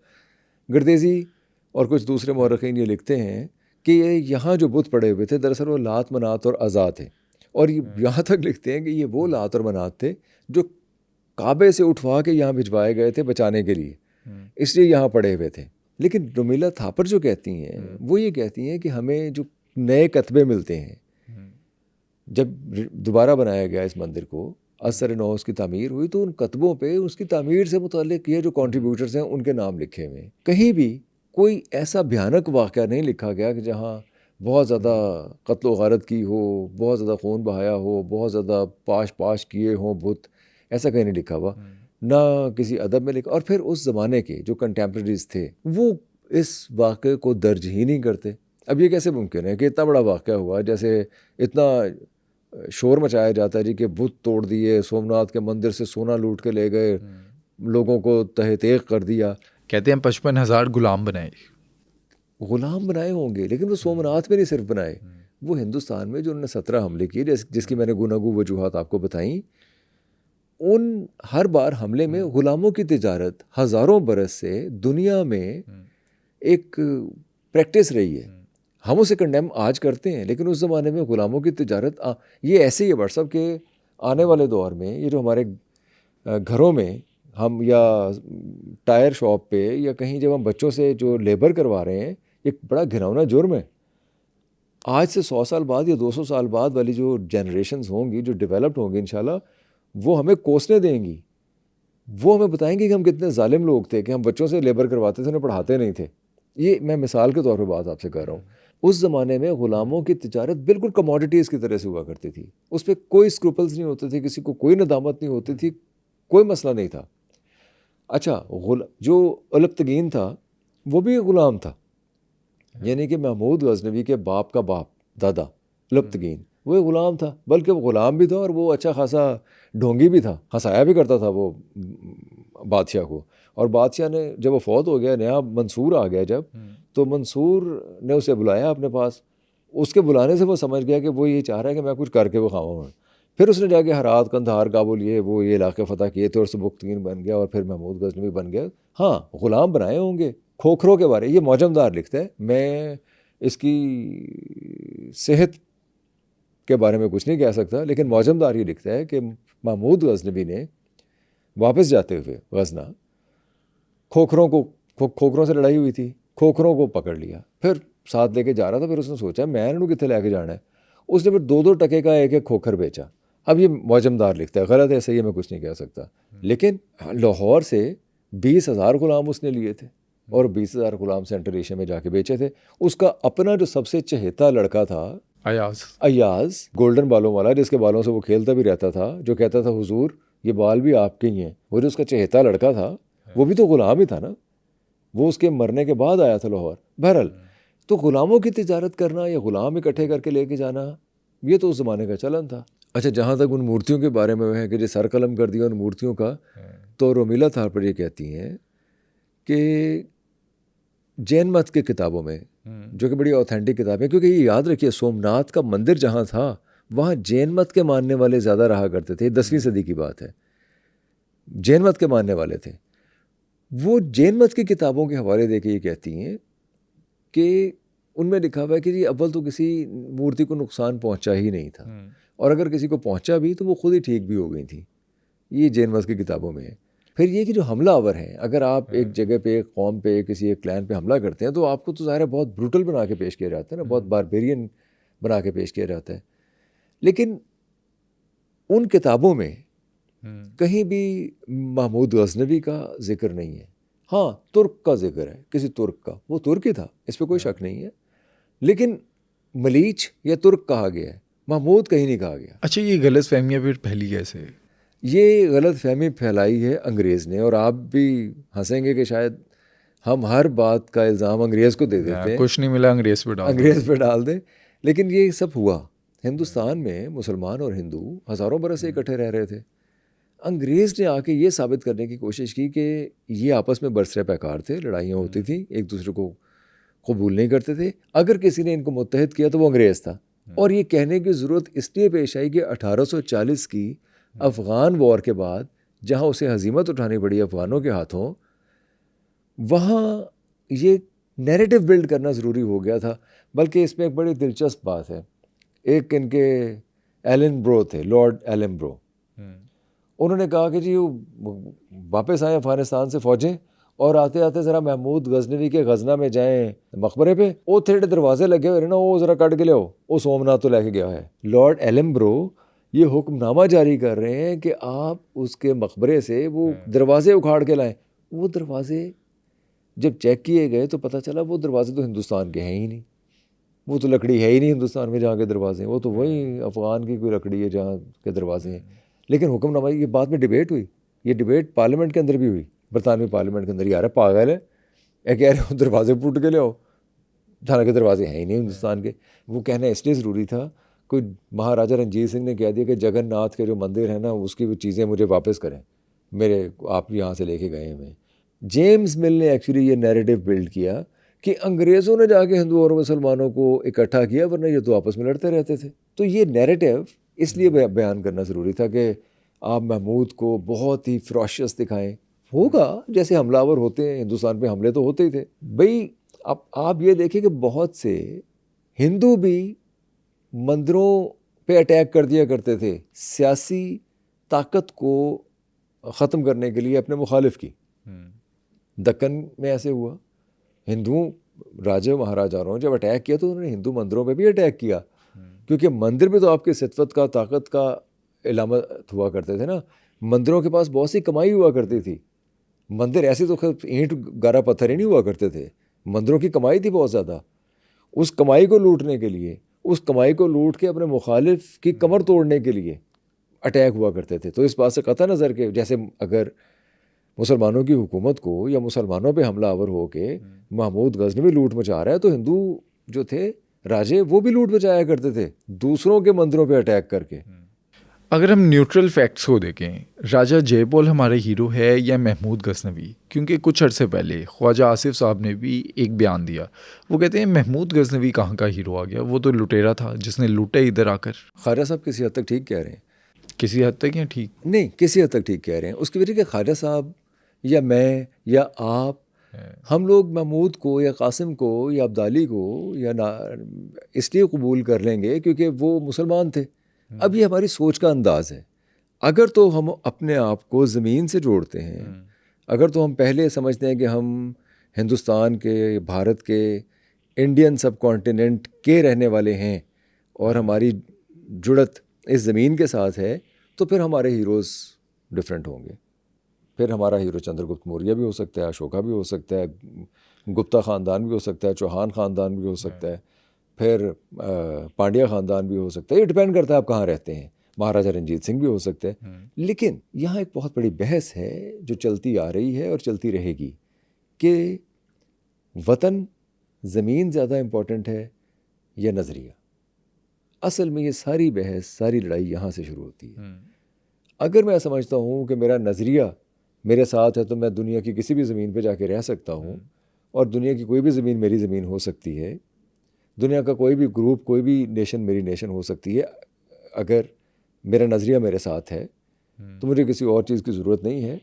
गर्देजी और कुछ दूसरे मौरखीन ये लिखते हैं कि यहाँ जो बुत पड़े हुए थे, दरअसल वो लात, मनात और अज़ा थे। और ये यहाँ तक लिखते हैं कि ये वो लात और मनात थे जो काबे से उठवा के यहाँ भिजवाए गए थे बचाने के लिए, इसलिए यहाँ पड़े हुए थे। लेकिन रोमिला थापर जो कहती हैं, वो ये कहती हैं कि हमें जो नए कतबे मिलते हैं, जब दोबारा बनाया गया इस मंदिर को, असर नौ उसकी तामीर हुई, तो उन कतबों पे उसकी तामीर से मुताल्लिक़ ये जो कंट्रीब्यूटर्स हैं उनके नाम लिखे हुए हैं। कहीं भी कोई ऐसा भयानक वाक़या नहीं लिखा गया कि जहाँ बहुत ज़्यादा कत्ल व गारत की हो, बहुत ज़्यादा खून बहाया हो, बहुत ज़्यादा पाश किए हों बुत, ऐसा कहीं नहीं लिखा हुआ, ना किसी अदब में लिखा। और फिर उस ज़माने के जो कंटेम्प्रेरीज थे वो इस वाक़े को दर्ज ही नहीं करते। अब ये कैसे मुमकिन है कि इतना बड़ा वाक़या हुआ, जैसे इतना शोर मचाया जाता है जी कि बुत तोड़ दिए, सोमनाथ के मंदिर से सोना लूट के ले गए, लोगों को तहतेक कर दिया।
कहते हैं 55,000 गुलाम बनाए।
गुलाम बनाए होंगे, लेकिन वो सोमनाथ में नहीं सिर्फ बनाए, वो हिंदुस्तान में जो उन्होंने 17 हमले किए, जिसकी मैंने गुनागू वजूहात आपको बताई, उन हर बार हमले में गुलामों की तिजारत हज़ारों बरस से दुनिया में एक प्रैक्टिस रही है। हम उसे कंडेम आज करते हैं, लेकिन उस ज़माने में गुलामों की तिजारत ये ऐसे ही है व्हाट्सएप के आने वाले दौर में। ये जो हमारे घरों में हम या टायर शॉप पे या कहीं जब हम बच्चों से जो लेबर करवा रहे हैं, एक बड़ा घिनौना जुर्म है। आज से 100 साल बाद या 200 साल बाद वाली जो जनरेशन्स होंगी, जो डेवलप्ड होंगी इंशाल्लाह, वो हमें कोसने देंगी। वो हमें बताएंगे कि हम कितने जालिम लोग थे कि हम बच्चों से लेबर करवाते थे, उन्हें पढ़ाते नहीं थे। ये मैं मिसाल के तौर पे बात आपसे कर रहा हूँ। उस ज़माने में ग़ुलामों की तिजारत बिल्कुल कमोडिटीज़ की तरह से हुआ करती थी। उस पर कोई स्क्रूपल्स नहीं होते थे, किसी को कोई नदामत नहीं होती थी, कोई मसला नहीं था। अच्छा, जो अलबतगीन था वो भी ग़ुलाम था, यानी कि महमूद गज़नवी के बाप का बाप, दादा अलबतगीन, वो ग़ुलाम था। बल्कि वो ग़ुलाम भी था और वो अच्छा खासा ढोंगी भी था, हंसाया भी करता था वो बादशाह को, और बादशाह ने जब वो फौत हो गया, नया मंसूर आ गया जब, तो मंसूर ने उसे बुलाया अपने पास। उसके बुलाने से वो समझ गया कि वो ये चाह रहा है कि मैं कुछ करके वो खाऊँ। फिर उसने जाके हरात, कंधार, काबुल, ये इलाके फ़तह किए थे और सबुक्तगीन बन गया और फिर महमूद गजनवी बन गया। हाँ, ग़ुलाम बनाए होंगे। खोखरों के बारे ये मौजमदार लिखता है, मैं इसकी सेहत के बारे में कुछ नहीं कह सकता, लेकिन मौजमदार ये लिखता है कि महमूद गजनवी ने वापस जाते हुए गजना खोखरों से लड़ाई हुई थी, खोखरों को पकड़ लिया, फिर साथ लेके जा रहा था। फिर उसने सोचा मैं इन्हों कितने लेके जाना है, उसने फिर 2-2 टके का एक खोखर बेचा। अब ये मौजमदार लिखता है, गलत है सही है मैं कुछ नहीं कह सकता, लेकिन लाहौर से 20,000 गुलाम उसने लिए थे और 20,000 गुलाम सेंट्रल एशिया में जाके बेचे थे। उसका अपना जो सबसे चहेता लड़का था अयाज, गोल्डन बालों वाला, जिसके बालों से वो खेलता भी रहता था, जो कहता था हुजूर ये बाल भी आपके ही हैं, वो जो उसका चहेता लड़का था वो भी तो गुलाम ही था ना, वो उसके मरने के बाद आया था लाहौर। बहरहाल, तो गुलामों की तिजारत करना या गुलाम इकट्ठे करके लेके जाना, ये तो उस ज़माने का चलन था। अच्छा, जहाँ तक उन मूर्तियों के बारे में है कि जो सर कलम कर दिया उन मूर्तियों का, तो रोमिला थापर ये कहती हैं कि जैन मत के किताबों में, जो कि बड़ी ऑथेंटिक किताब है, क्योंकि ये याद रखिए सोमनाथ का मंदिर जहाँ था वहाँ जैन मत के मानने वाले ज़्यादा रहा करते थे। 10वीं सदी की बात है, जैन मत के मानने वाले थे। वो जैन मत की किताबों के हवाले देके ये कहती हैं कि उनमें लिखा हुआ है कि जी अव्वल तो किसी मूर्ति को नुकसान पहुंचा ही नहीं था, और अगर किसी को पहुंचा भी तो वो खुद ही ठीक भी हो गई थी। ये जैन मत की किताबों में है। फिर ये कि जो हमलावर हैं, अगर आप एक जगह पे, एक कौम पे, किसी एक क्लैन पे हमला करते हैं तो आपको तो ज़ाहिर है बहुत ब्रूटल बना के पेश किया जाता है ना, बहुत बारबेरियन बना के पेश किया जाता है। लेकिन उन किताबों में कहीं भी महमूद गजनवी का जिक्र नहीं है। हाँ, तुर्क का जिक्र है, किसी तुर्क का, वो तुर्क ही था, इस पर कोई शक नहीं है, लेकिन मलीच या तुर्क कहा गया है, महमूद कहीं नहीं कहा गया।
अच्छा, ये गलत फहमियाँ फिर फैली कैसे?
ये गलत फहमी फैलाई है अंग्रेज़ ने, और आप भी हंसेंगे कि शायद हम हर बात का इल्ज़ाम अंग्रेज़ को दे देते हैं,
कुछ नहीं मिला अंग्रेज़ पे
डाल दें, लेकिन ये सब हुआ। हिंदुस्तान में मुसलमान और हिंदू हज़ारों बरस से इकट्ठे रह रहे थे। अंग्रेज़ ने आके ये साबित करने की कोशिश की कि ये आपस में बरसरे पैकार थे, लड़ाइयाँ होती थी, एक दूसरे को कबूल नहीं करते थे। अगर किसी ने इनको मुत्तहिद किया तो वो अंग्रेज़ था। और ये कहने की ज़रूरत इसलिए पेश आई कि 1840 की अफ़गान वॉर के बाद, जहाँ उसे हज़ीमत उठानी पड़ी अफ़गानों के हाथों, वहाँ ये नैरेटिव बिल्ड करना ज़रूरी हो गया था। बल्कि इसमें एक बड़ी दिलचस्प बात है, एक इनके एलन ब्रो थे, लॉर्ड एलन ब्रो, उन्होंने कहा कि जी वापस आए अफ़गानिस्तान से फ़ौजें, और आते आते ज़रा महमूद गजनवी के गजना में जाएं मकबरे पे, वो थेड़े दरवाजे लगे हुए ना, वो ज़रा कट के ले आओ, वो सोमनाथ तो लेके गया है। लॉर्ड एलन ब्रो ये हुक्मनामा जारी कर रहे हैं कि आप उसके मकबरे से वो दरवाजे उखाड़ के लाएं। वो दरवाजे जब चेक किए गए तो पता चला वो दरवाजे तो हिंदुस्तान के हैं ही नहीं, वो तो लकड़ी है ही नहीं हिंदुस्तान में जहाँ के दरवाजे हैं, वो तो वही अफ़गान की कोई लकड़ी है जहाँ के दरवाजे हैं। लेकिन हुक्मनामा, ये बाद में डिबेट हुई, ये डिबेट पार्लियामेंट के अंदर भी हुई, बरतानवी पार्लियामेंट के अंदर। यार पागल है, कह रहे हो दरवाजे फूट के ले आओ, जहाँ के दरवाजे हैं ही नहीं हिंदुस्तान के। वो कहना इसलिए ज़रूरी था, कोई महाराजा रणजीत सिंह ने कह दिया कि जगन्नाथ के जो मंदिर है ना, उसकी वो चीज़ें मुझे वापस करें, मेरे आप यहाँ से लेके गए हैं। जेम्स मिल ने एक्चुअली ये नैरेटिव बिल्ड किया कि अंग्रेज़ों ने जाके हिंदू और मुसलमानों को इकट्ठा किया, वरना ये तो आपस में लड़ते रहते थे। तो ये नैरेटिव इसलिए बयान करना ज़रूरी था कि आप महमूद को बहुत ही फ्रोशियस दिखाएं। होगा, जैसे हमलावर होते हैं, हिंदुस्तान पे हमले तो होते ही थे भाई। अब आप ये देखें कि बहुत से हिंदू भी मंदिरों पे अटैक कर दिया करते थे, सियासी ताकत को ख़त्म करने के लिए अपने मुखालिफ की। दक्कन में ऐसे हुआ, हिंदुओं राजे महाराजाओं जब अटैक किया तो उन्होंने हिंदू मंदिरों पे भी अटैक किया, क्योंकि मंदिर भी तो आपकी सितवत का, ताकत का इलामत हुआ करते थे ना। मंदिरों के पास बहुत सी कमाई हुआ करती थी, मंदिर ऐसे तो ईंट गारा पत्थर ही नहीं हुआ करते थे, मंदिरों की कमाई थी बहुत ज़्यादा। उस कमाई को लूटने के लिए, उस कमाई को लूट के अपने मुखालिफ की कमर तोड़ने के लिए अटैक हुआ करते थे। तो इस बात से कतई नज़र के जैसे अगर मुसलमानों की हुकूमत को या मुसलमानों पे हमलावर हो के महमूद गजनवी लूट मचा रहा है, तो हिंदू जो थे राजे वो भी लूट मचाया करते थे दूसरों के मंदिरों पे अटैक करके।
अगर हम न्यूट्रल फैक्ट्स को देखें, राजा जयपॉल हमारे हीरो है या महमूद गजनवी? क्योंकि कुछ अरसे पहले ख्वाजा आसिफ साहब ने भी एक बयान दिया। वो कहते हैं महमूद गजनवी कहाँ का हीरो आ गया, वो तो लुटेरा था जिसने लूटे इधर आकर।
ख्वाजा साहब किसी हद तक ठीक कह रहे हैं।
किसी हद तक या ठीक
नहीं, किसी हद तक ठीक कह रहे हैं। उसकी वजह कि ख्वाजा साहब या मैं या आप, हम लोग महमूद को या कासिम को या अब्दाली को या ना इसलिए कबूल कर लेंगे क्योंकि वो मुसलमान थे। अब ये हमारी सोच का अंदाज़ है। अगर तो हम अपने आप को ज़मीन से जोड़ते हैं, अगर तो हम पहले समझते हैं कि हम हिंदुस्तान के, भारत के, इंडियन सब कॉन्टिनेंट के रहने वाले हैं और हमारी जुड़त इस ज़मीन के साथ है, तो फिर हमारे हीरोज़ डिफरेंट होंगे। फिर हमारा हीरो चंद्रगुप्त मौर्य भी हो सकता है, अशोका भी हो सकता है, गुप्ता ख़ानदान भी हो सकता है, चौहान ख़ानदान भी हो सकता है, फिर पांड्या ख़ानदान भी हो सकता है। ये डिपेंड करता है आप कहाँ रहते हैं। महाराजा रंजीत सिंह भी हो सकते हैं। लेकिन यहाँ एक बहुत बड़ी बहस है जो चलती आ रही है और चलती रहेगी कि वतन, ज़मीन ज़्यादा इम्पोर्टेंट है या नज़रिया। असल में ये सारी बहस, सारी लड़ाई यहाँ से शुरू होती है। अगर मैं समझता हूँ कि मेरा नज़रिया मेरे साथ है तो मैं दुनिया की किसी भी ज़मीन पे जाके रह सकता हूँ और दुनिया की कोई भी ज़मीन मेरी ज़मीन हो सकती है, दुनिया का कोई भी ग्रुप, कोई भी नेशन मेरी नेशन हो सकती है। अगर मेरा नज़रिया मेरे साथ है तो मुझे किसी और चीज़ की ज़रूरत नहीं है।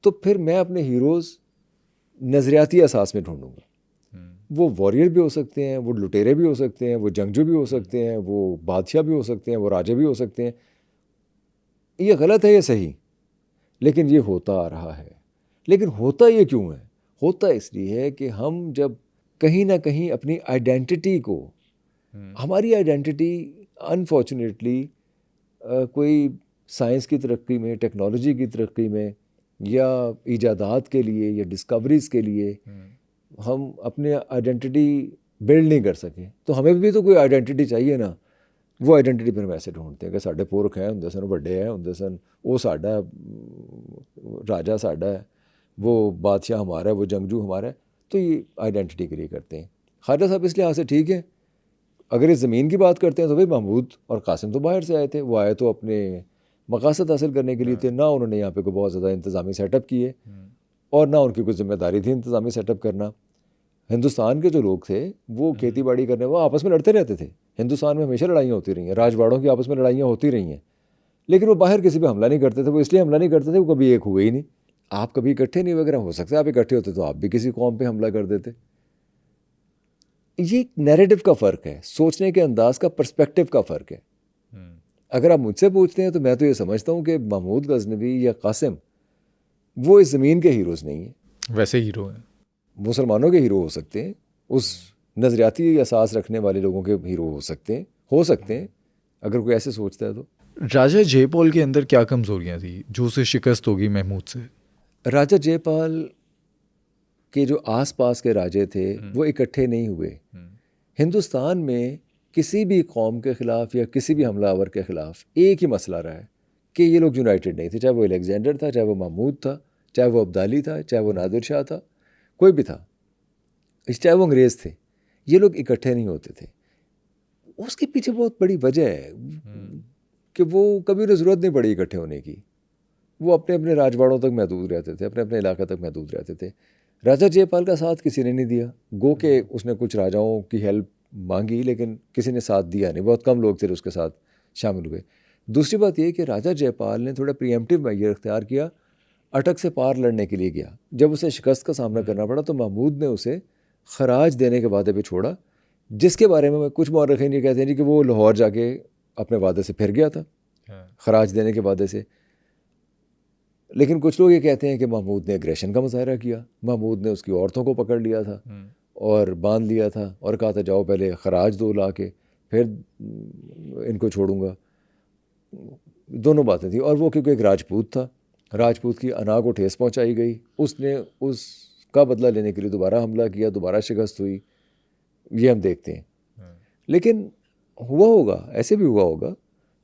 तो फिर मैं अपने हीरोज़ नज़रियाती असास में ढूंढूंगा। वो वॉरियर भी हो सकते हैं, वो लुटेरे भी हो सकते हैं, वो जंगजू भी हो सकते हैं, वो बादशाह भी हो सकते हैं, वो राजा भी हो सकते हैं। ये गलत है, ये सही, लेकिन ये होता आ रहा है। लेकिन होता ये क्यों है? होता इसलिए है कि हम जब कहीं ना कहीं अपनी आइडेंटिटी को, हमारी आइडेंटिटी अनफॉर्चुनेटली कोई साइंस की तरक्की में, टेक्नोलॉजी की तरक्की में या इजादात के लिए या डिस्कवरीज़ के लिए हम अपने आइडेंटिटी बिल्ड नहीं कर सके। तो हमें भी तो कोई आइडेंटिटी चाहिए ना। वो आइडेंटिटी फिर हम ऐसे ढूंढते हैं कि साढ़े पुरख है होंगे सन, बड़े है होंगे सन, वो साडा राजा साडा है, वो बादशाह हमारा है, वो जंगजू हमारा है। तो ये आइडेंटिटी के लिए करते हैं। ख्वाजा साहब इस लिहाज से ठीक है। अगर इस ज़मीन की बात करते हैं तो भाई महमूद और कासिम तो बाहर से आए थे। वो आए तो अपने मकासद हासिल करने के लिए थे। ना उन्होंने यहाँ पे कोई बहुत ज़्यादा इंतज़ामी सेटअप किए और ना उनकी कोई जिम्मेदारी थी इंतज़ामी सेटअप करना। हिंदुस्तान के जो लोग थे वो खेती बाड़ी करने, वो आपस में लड़ते रहते थे। हिंदुस्तान में हमेशा लड़ाइयाँ होती रही हैं, राजवाड़ों की आपस में लड़ाइयाँ होती रही हैं, लेकिन वो बाहर किसी पे हमला नहीं करते थे। वो इसलिए हमला नहीं करते थे, वो कभी एक हुए ही नहीं। आप कभी इकट्ठे नहीं वगैरह हो सकते, आप इकट्ठे होते तो आप भी किसी कौम पे हमला कर देते। ये नैरेटिव का फ़र्क है, सोचने के अंदाज का, पर्सपेक्टिव का फ़र्क है। अगर आप मुझसे पूछते हैं तो मैं तो ये समझता हूँ कि महमूद गजनवी या कासिम वो इस ज़मीन के हीरोज़ नहीं हैं।
वैसे हीरो हैं,
मुसलमानों के हीरो हो सकते हैं, उस नज़रियाती असास रखने वाले लोगों के हीरो हो सकते हैं अगर कोई ऐसे सोचता है तो।
राजा जयपॉल के अंदर क्या कमज़ोरियाँ थी जो उसे शिकस्त होगी महमूद से?
राजा जयपाल के जो आसपास के राजे थे वो इकट्ठे नहीं हुए। हिंदुस्तान में किसी भी कौम के ख़िलाफ़ या किसी भी हमलावर के ख़िलाफ़ एक ही मसला रहा है कि ये लोग यूनाइटेड नहीं थे। चाहे वो अलेक्जेंडर था, चाहे वो महमूद था, चाहे वो अब्दाली था, चाहे वो नादिर शाह था, कोई भी था, चाहे वो अंग्रेज़ थे, ये लोग इकट्ठे नहीं होते थे। उसके पीछे बहुत बड़ी वजह है कि वो कभी उन्हें ज़रूरत नहीं पड़ी इकट्ठे होने की। वो अपने अपने राजवाड़ों तक महदूद रहते थे, अपने अपने इलाके तक महदूद रहते थे। राजा जयपाल का साथ किसी ने नहीं दिया। गो के उसने कुछ राजाओं की हेल्प मांगी लेकिन किसी ने साथ दिया नहीं, बहुत कम लोग थे उसके साथ शामिल हुए। दूसरी बात यह कि राजा जयपाल ने थोड़ा प्रीएम्प्टिव मेजर इख्तियार किया, अटक से पार लड़ने के लिए गया। जब उसे शिकस्त का सामना करना पड़ा तो महमूद ने उसे खराज देने के वादे पे छोड़ा, जिसके बारे में कुछ मौरख़ीन ये कहते हैं कि वो लाहौर जाके अपने वादे से फिर गया था, खराज देने के वादे से। लेकिन कुछ लोग ये कहते हैं कि महमूद ने एग्रेशन का मुजाहरा किया, महमूद ने उसकी औरतों को पकड़ लिया था और बांध लिया था और कहा था जाओ पहले खराज दो ला के फिर इनको छोड़ूंगा। दोनों बातें थी। और वो क्योंकि एक राजपूत था, राजपूत की अना को ठेस पहुंचाई गई, उसने उसका बदला लेने के लिए दोबारा हमला किया, दोबारा शिकस्त हुई, ये हम देखते हैं। लेकिन हुआ होगा, ऐसे भी हुआ होगा।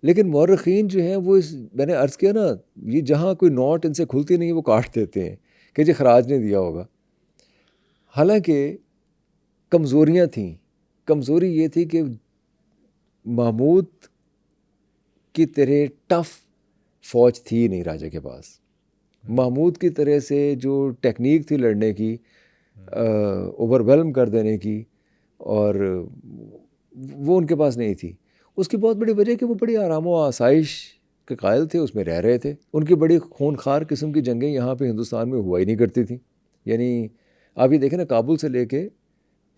लेकिन मौरख़ीन जो हैं वो मैंने अर्ज़ किया ना, ये जहाँ कोई नोट इनसे खुलती नहीं है वो काट देते हैं कि जी खराज नहीं दिया होगा। हालांकि कमज़ोरियाँ थीं। कमज़ोरी ये थी कि महमूद की तरह टफ फौज थी नहीं राजा के पास। महमूद की तरह से जो टेक्निक थी लड़ने की, ओवरवेलम कर देने की, और वो उनके पास नहीं थी। उसकी बहुत बड़ी वजह कि वो बड़ी आराम व आसाइश के कायल थे, उसमें रह रहे थे। उनकी बड़ी खूनखार किस्म की जंगें यहाँ पे हिंदुस्तान में हुआ ही नहीं करती थी। यानी आप ये देखें ना, काबुल से लेके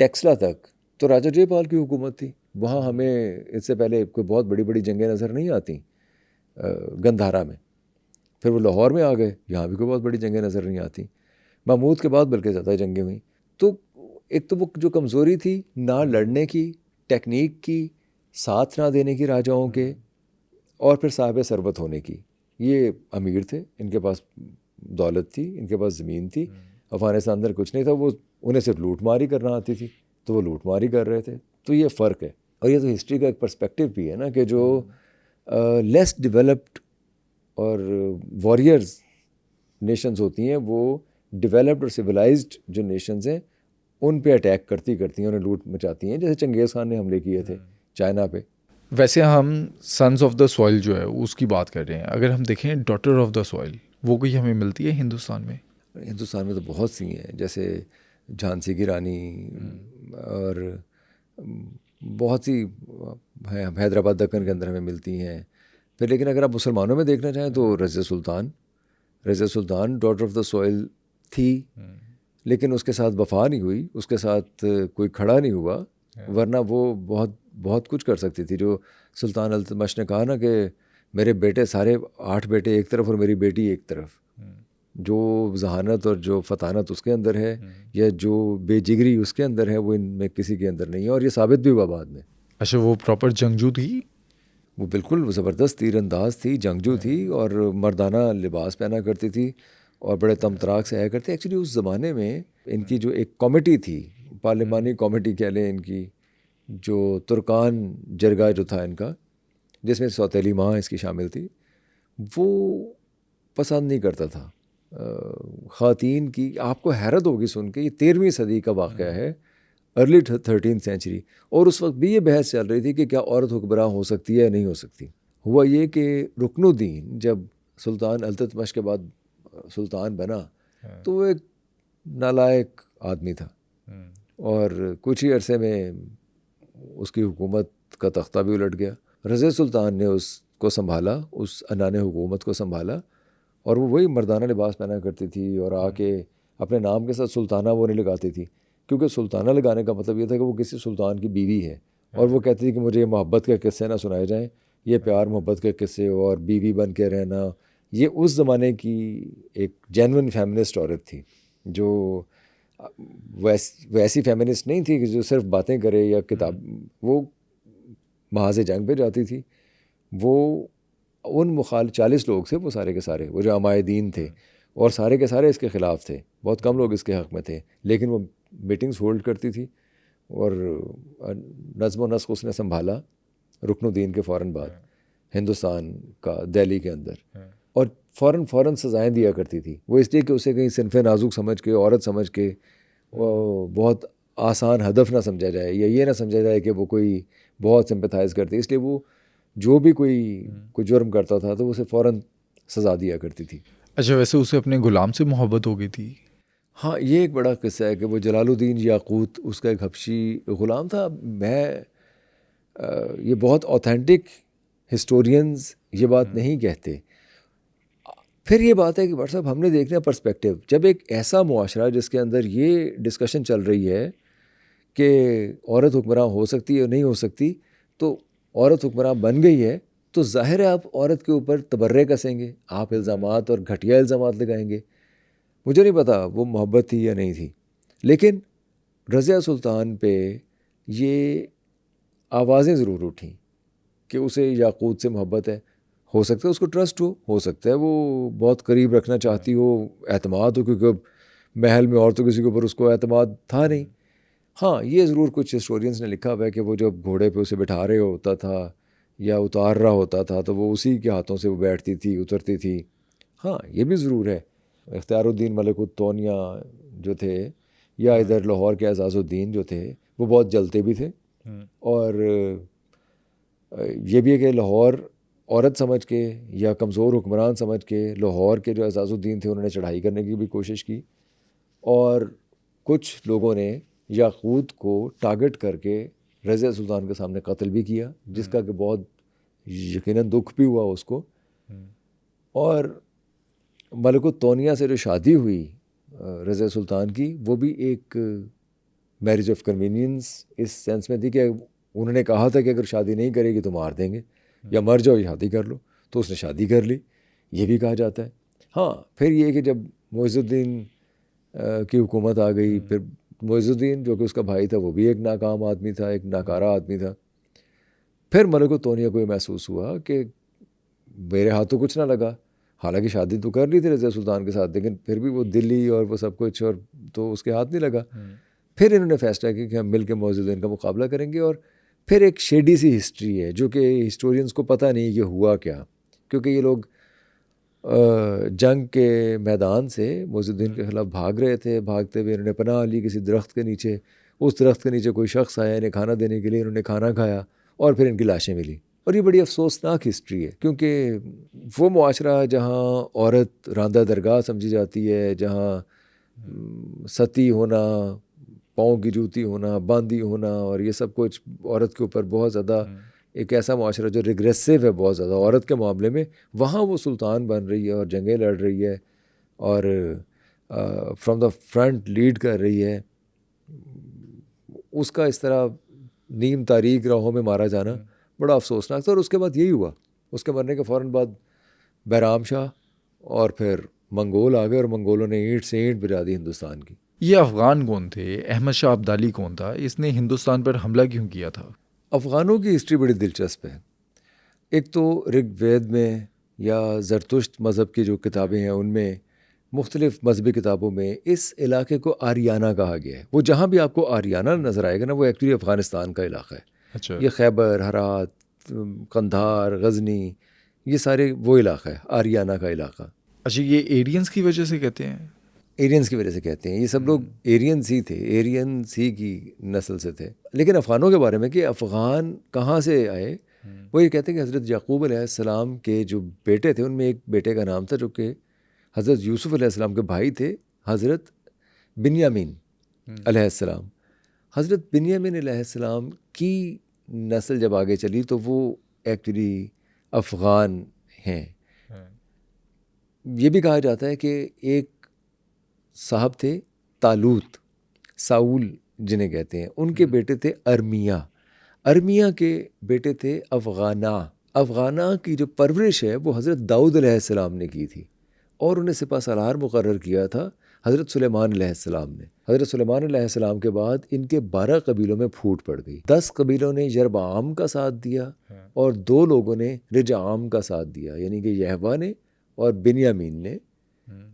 टेक्सला तक तो राजा जयपाल की हुकूमत थी। वहाँ हमें इससे पहले कोई बहुत बड़ी बड़ी जंगें नज़र नहीं आती। गंधारा में, फिर वो लाहौर में आ गए, यहाँ भी कोई बहुत बड़ी जंगें नज़र नहीं आती। महमूद के बाद बल्कि ज़्यादा जंगें हुई। तो एक तो वो जो कमज़ोरी थी ना लड़ने की, टेक्निक की, साथ ना देने की राजाओं के, और फिर साहिब सरबत होने की। ये अमीर थे, इनके पास दौलत थी, इनके पास ज़मीन थी। अफ़गानिस्तान अंदर कुछ नहीं था, वो उन्हें सिर्फ लूट मारी करना आती थी, तो वो लूट मारी कर रहे थे। तो ये फ़र्क है। और ये तो हिस्ट्री का एक पर्सपेक्टिव भी है ना, कि जो लेस डेवलप्ड और वॉरियर्स नेशंस होती हैं, वो डेवलप्ड और सिविलाइज्ड जो नेशंस हैं उन पे अटैक करती हैं, उन्हें लूट मचाती हैं, जैसे चंगेज़ खान ने हमले किए थे चाइना पे।
वैसे हम सन्स ऑफ द सॉइल जो है उसकी बात कर रहे हैं। अगर हम देखें डॉटर ऑफ द सॉइल, वो कोई हमें मिलती है हिंदुस्तान में?
हिंदुस्तान में तो बहुत सी हैं, जैसे झांसी की रानी, और बहुत सी हैं, हैदराबाद दक्कन के अंदर हमें मिलती हैं। फिर लेकिन अगर आप मुसलमानों में देखना चाहें तो रज़िया सुल्तान डॉटर ऑफ द सॉइल थी, लेकिन उसके साथ वफा नहीं हुई, उसके साथ कोई खड़ा नहीं हुआ, वरना वो बहुत बहुत कुछ कर सकती थी। जो सुल्तान अल्तमश ने कहा ना कि मेरे बेटे सारे 8 बेटे एक तरफ और मेरी बेटी एक तरफ, जो जहानत और जो फतानत उसके अंदर है, या जो बेजिगरी उसके अंदर है, वो इनमें किसी के अंदर नहीं है। और ये साबित भी हुआ बाद में।
अच्छा, वो प्रॉपर जंगजू थी?
वो बिल्कुल ज़बरदस्त तीरंदाज थी, जंगजू थी, और मर्दाना लिबास पहना करती थी, और बड़े तमतराक से आया करते। एक्चुअली उस ज़माने में इनकी जो एक कमेटी थी, पार्लिमानी कमेटी कह लें इनकी, जो तुर्कान जरगा जो था इनका, जिसमें सौतेली माँ इसकी शामिल थी, वो पसंद नहीं करता था ख़वातीन की। आपको हैरत होगी सुन के, ये 13वीं सदी का वाक़या है, अर्ली 13th सेंचुरी। और उस वक्त भी ये बहस चल रही थी कि क्या औरत हुक्मरान हो सकती है या नहीं हो सकती। हुआ ये कि रुकनुद्दीन जब सुल्तान अल्ततमश के बाद सुल्तान बना, तो वो एक नालायक आदमी था, और कुछ ही अरसे में उसकी हुकूमत का तख्ता भी उलट गया। रज़िया सुल्तान ने उसको संभाला, उस अनाने हुकूमत को संभाला, और वो वही मर्दाना लिबास पहना करती थी, और आके अपने नाम के साथ सुल्ताना वो नहीं लगाती थी, क्योंकि सुल्ताना लगाने का मतलब ये था कि वो किसी सुल्तान की बीवी है। और वो कहती थी कि मुझे ये मोहब्बत के किस्से ना सुनाए जाएं, ये प्यार मोहब्बत के किस्से, और बीवी बन के रहना। ये उस ज़माने की एक जेन्युइन फेमिनिस्ट औरत थी, जो वैसी फेमिनिस्ट नहीं थी कि जो सिर्फ बातें करे या किताब, वो महाज़ जंग पे जाती थी। वो उन 40 लोग थे, वो सारे के सारे, वो जो अमायदीन थे, और सारे के सारे इसके ख़िलाफ़ थे, बहुत कम लोग इसके हक़ में थे, लेकिन वो मीटिंग्स होल्ड करती थी। और नज़्म व नस्क़ उसने संभाला रुकनुद्दीन के फ़ौरन बाद हिंदुस्तान का, दिल्ली के अंदर, और फ़ौरन सज़ाएँ दिया करती थी। वो इसलिए कि उसे कहीं सिनफ़े नाजुक समझ के, औरत समझ के, बहुत आसान हदफ ना समझा जाए, या ये ना समझा जाए कि वो कोई बहुत सिंपैथाइज़ करती, इसलिए वो जो भी कोई जुर्म करता था तो उसे फ़ौरन सज़ा दिया करती थी।
अच्छा, वैसे उसे अपने गुलाम से मोहब्बत हो गई थी?
हाँ, ये एक बड़ा किस्सा है कि वो जलालुद्दीन याकूत उसका एक हबशी ग़ुलाम था। ये बहुत ऑथेंटिक हिस्टोरियंस ये बात नहीं कहते। फिर ये बात है कि भाई साहब, हमने देखना पर्सपेक्टिव। जब एक ऐसा मुआशरा जिसके अंदर ये डिस्कशन चल रही है कि औरत हुक्मरान हो सकती है या नहीं हो सकती, तो औरत हुक्मरान बन गई है, तो ज़ाहिर है आप औरत के ऊपर तबर्रे कसेंगे, आप इल्ज़ामात और घटिया इल्ज़ामात लगाएंगे। मुझे नहीं पता वो मोहब्बत थी या नहीं थी, लेकिन रज़िया सुल्तान पे ये आवाज़ें ज़रूर उठी कि उसे याकूत से मोहब्बत है। हो सकता है उसको ट्रस्ट हो सकता है वो बहुत करीब रखना चाहती हो, एतमाद हो, क्योंकि अब महल में और तो किसी के ऊपर उसको एतमाद था नहीं। हाँ, ये ज़रूर कुछ हिस्टोरियंस ने लिखा हुआ है कि वो जब घोड़े पे उसे बिठा रहे होता था या उतार रहा होता था, तो वो उसी के हाथों से वो बैठती थी, उतरती थी। हाँ, ये भी ज़रूर है। इख्तियारुद्दीन मलिकुत्तौनिया जो थे, या इधर लाहौर के एजाज़ुद्दीन जो थे, वो बहुत जलते भी थे। और ये भी है कि लाहौर औरत समझ के या कमज़ोर हुक्मरान समझ के लाहौर के जो अज़ाज़ुद्दीन थे उन्होंने चढ़ाई करने की भी कोशिश की, और कुछ लोगों ने याकूत को टारगेट करके रज़िया सुल्तान के सामने कत्ल भी किया, जिसका कि बहुत यकीनन दुख भी हुआ उसको। और मलिकुत्तौनिया से जो शादी हुई रज़िया सुल्तान की, वो भी एक मैरिज ऑफ कन्वीनियंस इस सेंस में थी कि उन्होंने कहा था कि अगर शादी नहीं करेगी तो मार देंगे, या मर जाओ या शादी कर लो, तो उसने शादी कर ली, ये भी कहा जाता है। हाँ, फिर ये कि जब मुइज़ुद्दीन की हुकूमत आ गई, फिर मुइज़ुद्दीन जो कि उसका भाई था वो भी एक नाकाम आदमी था, एक नाकारा आदमी था। फिर मलिकुत्तौनिया को ये महसूस हुआ कि मेरे हाथों कुछ ना लगा, हालांकि शादी तो कर ली थी रज़िया सुल्तान के साथ, लेकिन फिर भी वो दिल्ली और वो सब कुछ, और तो उसके हाथ नहीं लगा। फिर इन्होंने फैसला किया कि हम मिल के मुइज़ुद्दीन का मुकाबला करेंगे। और फिर एक शेडी सी हिस्ट्री है जो कि हिस्टोरियंस को पता नहीं कि हुआ क्या, क्योंकि ये लोग जंग के मैदान से मुइज़ुद्दीन के ख़िलाफ़ भाग रहे थे। भागते हुए इन्होंने पनाह ली किसी दरख्त के नीचे। उस दरख्त के नीचे कोई शख्स आया इन्हें खाना देने के लिए, इन्होंने खाना खाया और फिर इनकी लाशें मिली। और ये बड़ी अफसोसनाक हिस्ट्री है, क्योंकि वो मुआशरा जहाँ औरत रांदा दरगाह समझी जाती है, जहाँ सती होना, पाँव की जूती होना, बांदी होना और ये सब कुछ औरत के ऊपर बहुत ज़्यादा एक ऐसा मुआशरा जो रिग्रेसिव है बहुत ज़्यादा औरत के मामले में, वहाँ वो सुल्तान बन रही है और जंगें लड़ रही है और फ्रॉम द फ्रंट लीड कर रही है। उसका इस तरह नीम तारीख राहों में मारा जाना बड़ा अफसोसनाक था। और उसके बाद यही हुआ, उसके मरने के फ़ौरन बाद बैराम शाह और फिर मंगोल आ गए, और मंगोलों ने ईंट से ईंट भिजा दी हिंदुस्तान की।
ये अफ़गान कौन थे? अहमद शाह अब्दाली कौन था? इसने हिंदुस्तान पर हमला क्यों किया था?
अफ़गानों की हिस्ट्री बड़ी दिलचस्प है। एक तो ऋग्वेद में या ज़रतुश्त मज़हब की जो किताबें हैं उनमें, मुख्तलिफ़ मजहबी किताबों में इस इलाके को आरियाना कहा गया है। वो जहाँ भी आपको आरियाना नज़र आएगा ना, वो एक्चुअली अफ़गानिस्तान का इलाका है।
अच्छा।
ये खैबर, हरात, कंधार, गज़नी, ये सारे वो इलाका है, आरियाना का इलाका।
अच्छा, ये एरियंस की वजह से कहते हैं?
एरियंस की वजह से कहते हैं। ये सब लोग एरियंस ही थे, एरियंस ही की नस्ल से थे। लेकिन अफ़गानों के बारे में कि अफ़गान कहाँ से आए, वो ये कहते हैं कि हज़रत याकूब अलैहिस्सलाम के जो बेटे थे उनमें एक बेटे का नाम था जो कि हज़रत यूसुफ़ अलैहिस्सलाम के भाई थे, हज़रत बिन्यामीन अलैहिस्सलाम। हज़रत बिन्यामीन अलैहिस्सलाम की नस्ल जब आगे चली तो वो एक्चुअली अफ़गान हैं। ये भी कहा जाता है कि एक साहब थे तालूत, साउल जिन्हें कहते हैं, उनके बेटे थे अरमिया। अरमिया के बेटे थे अफ़गाना। अफ़गाना की जो परवरिश है वो हज़रत दाऊद अलैहिस्सलाम ने की थी, और उन्हें सिपा सलार मुकर्रर किया था हज़रत सुलेमान अलैहिस्सलाम ने। हज़रत सुलेमान अलैहिस्सलाम के बाद इनके 12 कबीलों में फूट पड़ गई। 10 कबीलों ने यरबाम का साथ दिया और 2 लोगों ने रिजाम का साथ दिया, यानी कि यहवा ने और बिन्यामीन ने,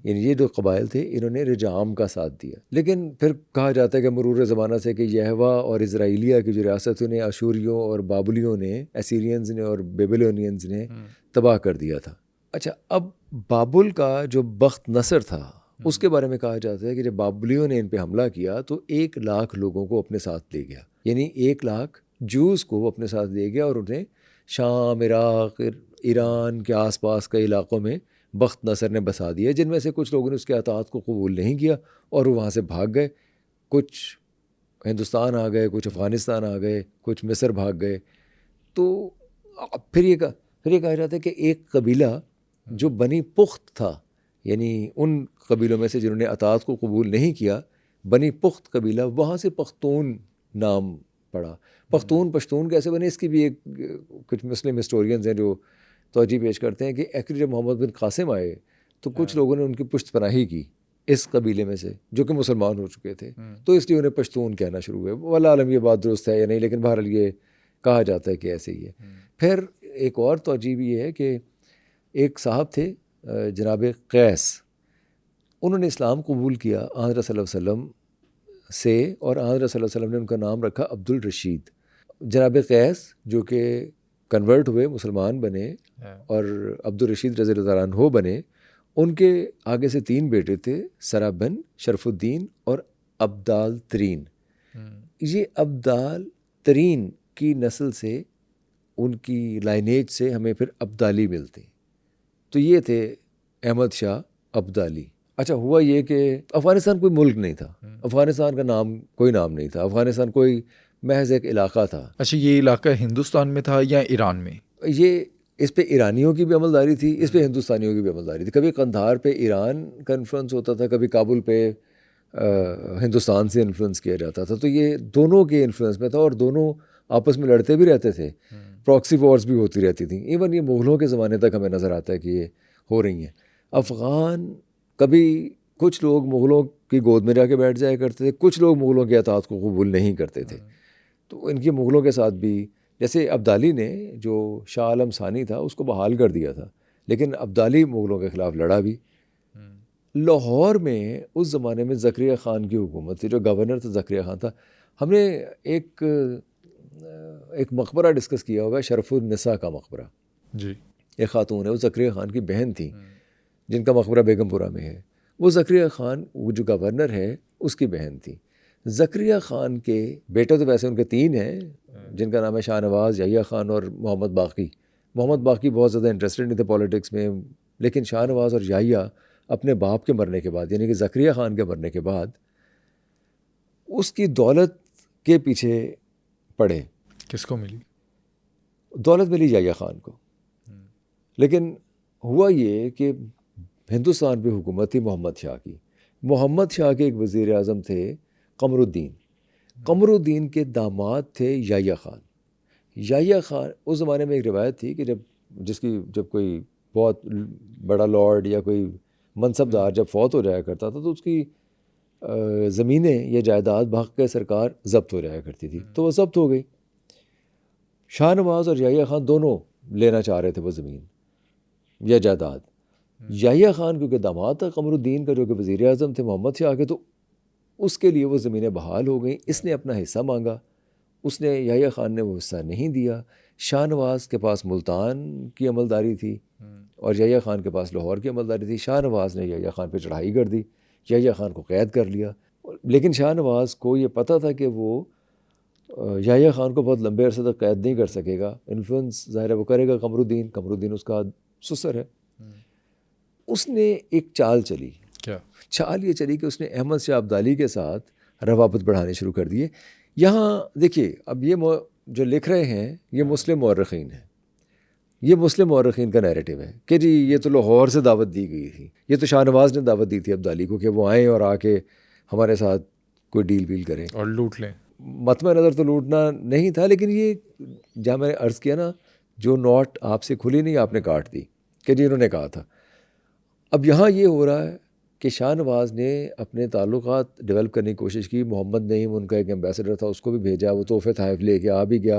यानी ये जो कबाइल थे इन्होंने रिजाम का साथ दिया। लेकिन फिर कहा जाता है कि मरूर ज़माना से कि यहवा और इज़राइलिया की जो रियासत उन्हें अशूरियों और बाबुलियों ने, असीरियंस ने और बेबीलोनियंस ने तबाह कर दिया था। अच्छा, अब बाबुल का जो बख्त नसर था उसके बारे में कहा जाता है कि जब बाबुलियों ने इन पे हमला किया तो 1 लाख लोगों को अपने साथ ले गया, यानी 1 लाख जूस को अपने साथ ले गया और उन्हें शाम, इराक़, ईरान के आसपास के इलाक़ों में बख्त नसर ने बसा दिया, जिनमें से कुछ लोगों ने उसके अताअत को कबूल नहीं किया और वो वहाँ से भाग गए। कुछ हिंदुस्तान आ गए, कुछ अफ़गानिस्तान आ गए, कुछ मिस्र भाग गए। तो फिर ये कहा जाता है कि एक कबीला जो बनी पुख्त था, यानी उन कबीलों में से जिन्होंने अताअत को कबूल नहीं किया, बनी पुख्त कबीला, वहाँ से पख्तून नाम पड़ा। पश्तून कैसे बने, इसकी भी एक कुछ मुस्लिम हिस्टोरियंस हैं जो तवज्जो पेश करते हैं कि एक्चुअली जब मोहम्मद बिन कासिम आए तो कुछ लोगों ने उनकी पुश्त पनाही की इस कबीले में से जो कि मुसलमान हो चुके थे, तो इसलिए उन्हें पश्तून कहना शुरू हुए। वल्लाह आलम ये बात दुरुस्त है या नहीं, लेकिन बहरहाल ये कहा जाता है कि ऐसे ही है। फिर एक और तवज्जो ये है कि एक साहब थे जनाब कैस, उन्होंने इस्लाम कबूल किया आन रसूलुल्लाह सल्लल्लाहु अलैहि वसल्लम से, और आन रसूलुल्लाह सल्लल्लाहु अलैहि वसल्लम ने उनका नाम रखा अब्दुल रशीद। जनाब कैस जो कि कन्वर्ट हुए, मुसलमान बने और अब्दुल रशीद रज़ियल्लाहु अन्हु बने। उनके आगे से 3 बेटे थे, सराबन, शरफुद्दीन और अब्दाल तरीन। ये अब्दाल तरीन की नस्ल से उनकी लाइनेज से हमें फिर अब्दाली मिलते। तो ये थे अहमद शाह अब्दाली। अच्छा, हुआ ये कि अफ़गानिस्तान कोई मुल्क नहीं था, अफ़गानिस्तान का कोई नाम नहीं था, अफ़गानिस्तान कोई महज एक इलाका था।
अच्छा, ये इलाका हिंदुस्तान में था या ईरान में?
ये इस पे ईरानियों की भी अमलदारी थी, इस पे हिंदुस्तानियों की भी अमलदारी थी। कभी कंधार पे ईरान का इन्फ्लुएंस होता था, कभी काबुल पे हिंदुस्तान से इन्फ्लुएंस किया जाता था। तो ये दोनों के इन्फ्लुएंस में था और दोनों आपस में लड़ते भी रहते थे, प्रॉक्सी वॉर्स भी होती रहती थी। इवन ये मुग़लों के ज़माने तक हमें नज़र आता है कि ये हो रही हैं। अफ़गान कभी कुछ लोग मुग़लों की गोद में जाके बैठ जाया करते थे, कुछ लोग मुग़लों की अताअत को कबूल नहीं करते थे। तो इनकी मुग़लों के साथ भी, जैसे अब्दाली ने जो शाह आलम सानी था उसको बहाल कर दिया था, लेकिन अब्दाली मुग़लों के ख़िलाफ़ लड़ा भी। लाहौर में उस ज़माने में ज़करिया ख़ान की हुकूमत थी, जो गवर्नर था ज़करिया ख़ान था। हमने एक मकबरा डिस्कस किया होगा, शरफुन्निसा का मकबरा।
जी।
एक ख़ातून है, वो ज़करिया ख़ान की बहन थी, जिनका मकबरा बेगमपुरा में है। वो ज़करिया ख़ान, वो जो गवर्नर है, उसकी बहन थी। ज़करिया ख़ान के बेटे तो वैसे उनके 3 हैं, जिनका नाम है शाहनवाज़, याहिया ख़ान और मोहम्मद बाक़ी। मोहम्मद बाक़ी बहुत ज़्यादा इंटरेस्टेड नहीं थे पॉलिटिक्स में, लेकिन शाहनवाज़ और याहिया अपने बाप के मरने के बाद, यानी कि ज़करिया ख़ान के मरने के बाद, उसकी दौलत के पीछे पड़े।
किसको मिली?
दौलत मिली याहिया ख़ान को, लेकिन हुआ ये कि हिंदुस्तान पे हुकूमत थी मोहम्मद शाह की। मोहम्मद शाह के एक वज़ीर आज़म थे कमरुद्दीन। कमरुद्दीन के दामाद थे याहिया ख़ान। याहिया ख़ान, उस ज़माने में एक रिवायत थी कि जब कोई बहुत बड़ा लॉर्ड या कोई मनसबदार जब फौत हो जाया करता था, तो उसकी ज़मीनें या जायदाद भाग के सरकार ज़ब्त हो जाया करती थी। तो वह ज़ब्त हो गई। शाहनवाज़ और याहिया ख़ान दोनों लेना चाह रहे थे वो ज़मीन या जायदाद। याहिया ख़ान क्योंकि दामाद था कमरुद्दीन का, जो कि वज़ीर आज़म थे मोहम्मद शाह के, तो उसके लिए वो ज़मीनें बहाल हो गई। इसने अपना हिस्सा मांगा, उसने, याहिया ख़ान ने वो हिस्सा नहीं दिया। शाहनवाज़ के पास मुल्तान की अमलदारी थी और याहिया ख़ान के पास लाहौर की अमलदारी थी। शाहनवाज़ ने याहिया ख़ान पर चढ़ाई कर दी, याहिया ख़ान को कैद कर लिया। लेकिन शाहनवाज़ को ये पता था कि वो याहिया ख़ान को बहुत लंबे अरसे तक कैद नहीं कर सकेगा। इन्फ्लुएंस ज़ाहिर है वो करेगा कमरुद्दीन उसका सुसर है। उसने एक चाल चली।
क्या
चाल ये चली कि उसने अहमद शाह अब्दाली के साथ रवाबत बढ़ाने शुरू कर दिए। यहाँ देखिए, अब ये जो लिख रहे हैं ये मुस्लिम मौरख़ीन हैं, ये मुस्लिम मौरख़ीन का नैरेटिव है कि जी ये तो लाहौर से दावत दी गई थी, ये तो शाहनवाज़ ने दावत दी थी अब्दाली को कि वो आएँ और आके हमारे साथ कोई डील वील करें
और लूट लें।
मतम नज़र तो लूटना नहीं था, लेकिन ये जहाँ मैंने अर्ज़ किया ना, जो नोट आपसे खुली नहीं आपने काट दी, कि जी इन्होंने कहा था। अब यहाँ ये हो रहा है कि शाहनवाज़ ने अपने ताल्लुकात डेवलप करने की कोशिश की। मोहम्मद नईम उनका एक एम्बेसडर था, उसको भी भेजा, वो तोहफ़े तहफ़ लेके आ भी गया।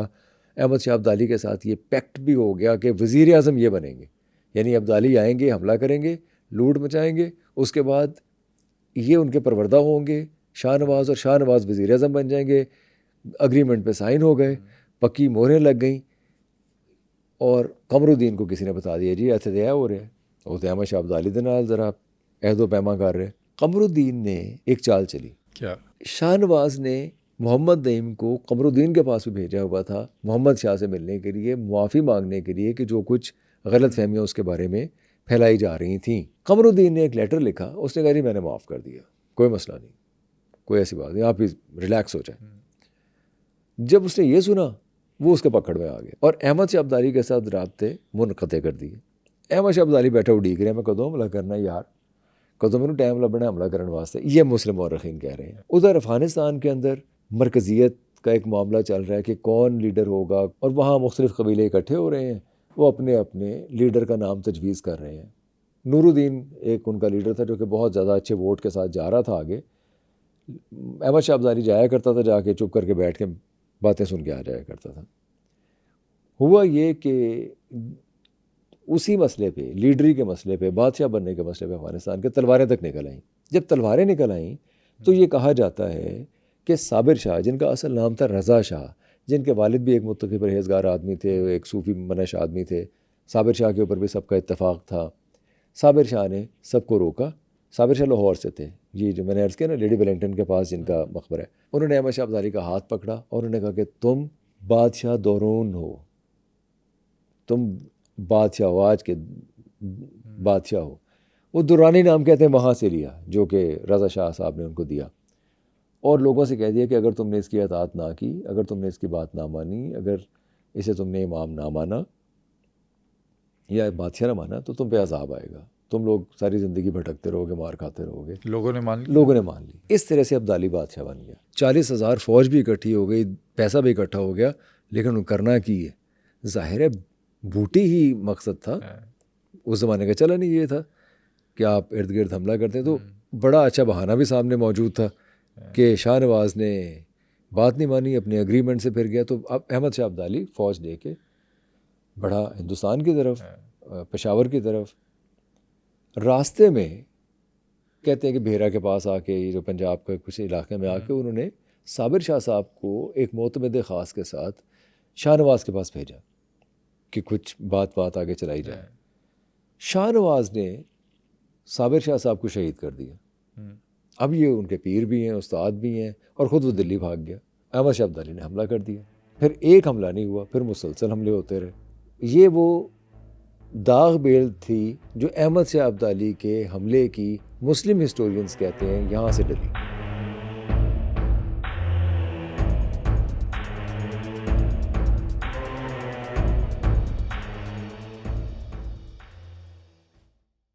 अहमद शाह अब्दाली के साथ ये पैक्ट भी हो गया कि वज़ीर आज़म ये बनेंगे, यानी अब्दाली आएंगे, हमला करेंगे, लूट मचाएंगे, उसके बाद ये उनके परवरदा होंगे, शाहनवाज़ और शाहनवाज़ वज़ीर आज़म बन जाएंगे। अग्रीमेंट पे साइन हो गए, पक्की मोहरें लग गई और कमरुद्दीन को किसी ने बता दिया जी ऐसे दया हो रहा है, वो तो अहमद शाह अब्दाली के नाल ज़रा अहदो पैमा कर रहे। कमरुद्दीन ने एक चाल चली।
क्या?
शाहनवाज़ ने मोहम्मद नईम को कमरुद्दीन के पास भी भेजा हुआ था मोहम्मद शाह से मिलने के लिए, मुआफ़ी मांगने के लिए कि जो कुछ गलत फहमियाँ उसके बारे में फैलाई जा रही थी। कमरुद्दीन ने एक लेटर लिखा, उसने कहा जी मैंने माफ़ कर दिया, कोई मसला नहीं, कोई ऐसी बात नहीं, आप ही रिलैक्स हो जाए। जब उसने ये सुना, वो उसके पकड़ में आ गया और अहमद शाह अब्दाली के साथ राब्ते मुनक़ते कर दिए। अहमद शाह अब्दाली बैठा उड़ीक रहे, मैं कदों हमला करना यार, कदों मैंने टाइम लभना हमला करने वास्ते, ये मुस्लिम मौरख़ीन कह रहे हैं। उधर अफ़गानिस्तान के अंदर मरकज़ियत का एक मामला चल रहा है कि कौन लीडर होगा, और वहाँ मुख्तलिफ़ कबीले इकट्ठे हो रहे हैं, वो अपने अपने लीडर का नाम तजवीज़ कर रहे हैं। नूरुद्दीन एक उनका लीडर था जो कि बहुत ज़्यादा अच्छे वोट के साथ जा रहा था आगे। अहमद शाह अब्दाली जाया करता था, जाके चुप करके बैठ के बातें सुन के आ जाया करता था। हुआ ये कि उसी मसले पे, लीडरी के मसले पे, बादशाह बनने के मसले पे अफ़गानिस्तान के तलवारें तक निकल आईं। जब तलवारें निकल आईं तो ये कहा जाता है कि साबिर शाह, जिनका असल नाम था रज़ा शाह, जिनके वालिद भी एक मुत्तक़ी परहेज़गार आदमी थे, एक सूफ़ी मनश आदमी थे, साबिर शाह के ऊपर भी सबका इत्तफ़ाक़ था। साबिर शाह ने सबको रोका। साबिर शाह लाहौर से थे, ये जो मैंने अर्ज़ किया ना लेडी वेलिंगटन के पास जिनका मकबरा है। उन्होंने अहमद शाह अब्दाली का हाथ पकड़ा और उन्होंने कहा कि तुम बादशाह दोरून हो, तुम बादशाह हो, आज के बादशाह हो। वो दुरानी नाम कहते हैं, वहाँ से लिया, जो कि रज़ा शाह साहब ने उनको दिया, और लोगों से कह दिया कि अगर तुमने इसकी अतात ना की, अगर तुमने इसकी बात ना मानी, अगर इसे तुमने इमाम ना माना या बादशाह ना माना, तो तुम पे अजाब आएगा, तुम लोग सारी ज़िंदगी भटकते रहोगे, मार खाते रहोगे।
लोगों ने मान लिया।
लोगों ने मान ली। इस तरह से अब्दाली बादशाह बन गया। 40,000 फौज भी इकट्ठी हो गई, पैसा भी इकट्ठा हो गया, लेकिन करना की है, जाहिर है बूटी ही मकसद था। उस ज़माने का चलन ही ये था कि आप इर्द गिर्द हमला करते, तो बड़ा अच्छा बहाना भी सामने मौजूद था कि शाहनवाज ने बात नहीं मानी, अपने एग्रीमेंट से फिर गया। तो अब अहमद शाह अब्दाली फ़ौज लेके बढ़ा हिंदुस्तान की तरफ, पेशावर की तरफ। रास्ते में कहते हैं कि भेरा के पास आके, ये जो पंजाब के कुछ इलाके में आके, उन्होंने साबिर शाह साहब को एक मोतमिद ख़ास के साथ शाहनवाज के पास भेजा कि कुछ बात आगे चलाई जाए। शाहनवाज ने साबिर शाह साहब को शहीद कर दिया। अब ये उनके पीर भी हैं, उस्ताद भी हैं, और ख़ुद वो दिल्ली भाग गया। अहमद शाह अब्दाली ने हमला कर दिया। फिर एक हमला नहीं हुआ, फिर मुसलसल हमले होते रहे। ये वो दाग बेल थी जो अहमद शाह अब्दाली के हमले की मुस्लिम हिस्टोरियंस कहते हैं यहाँ से डली।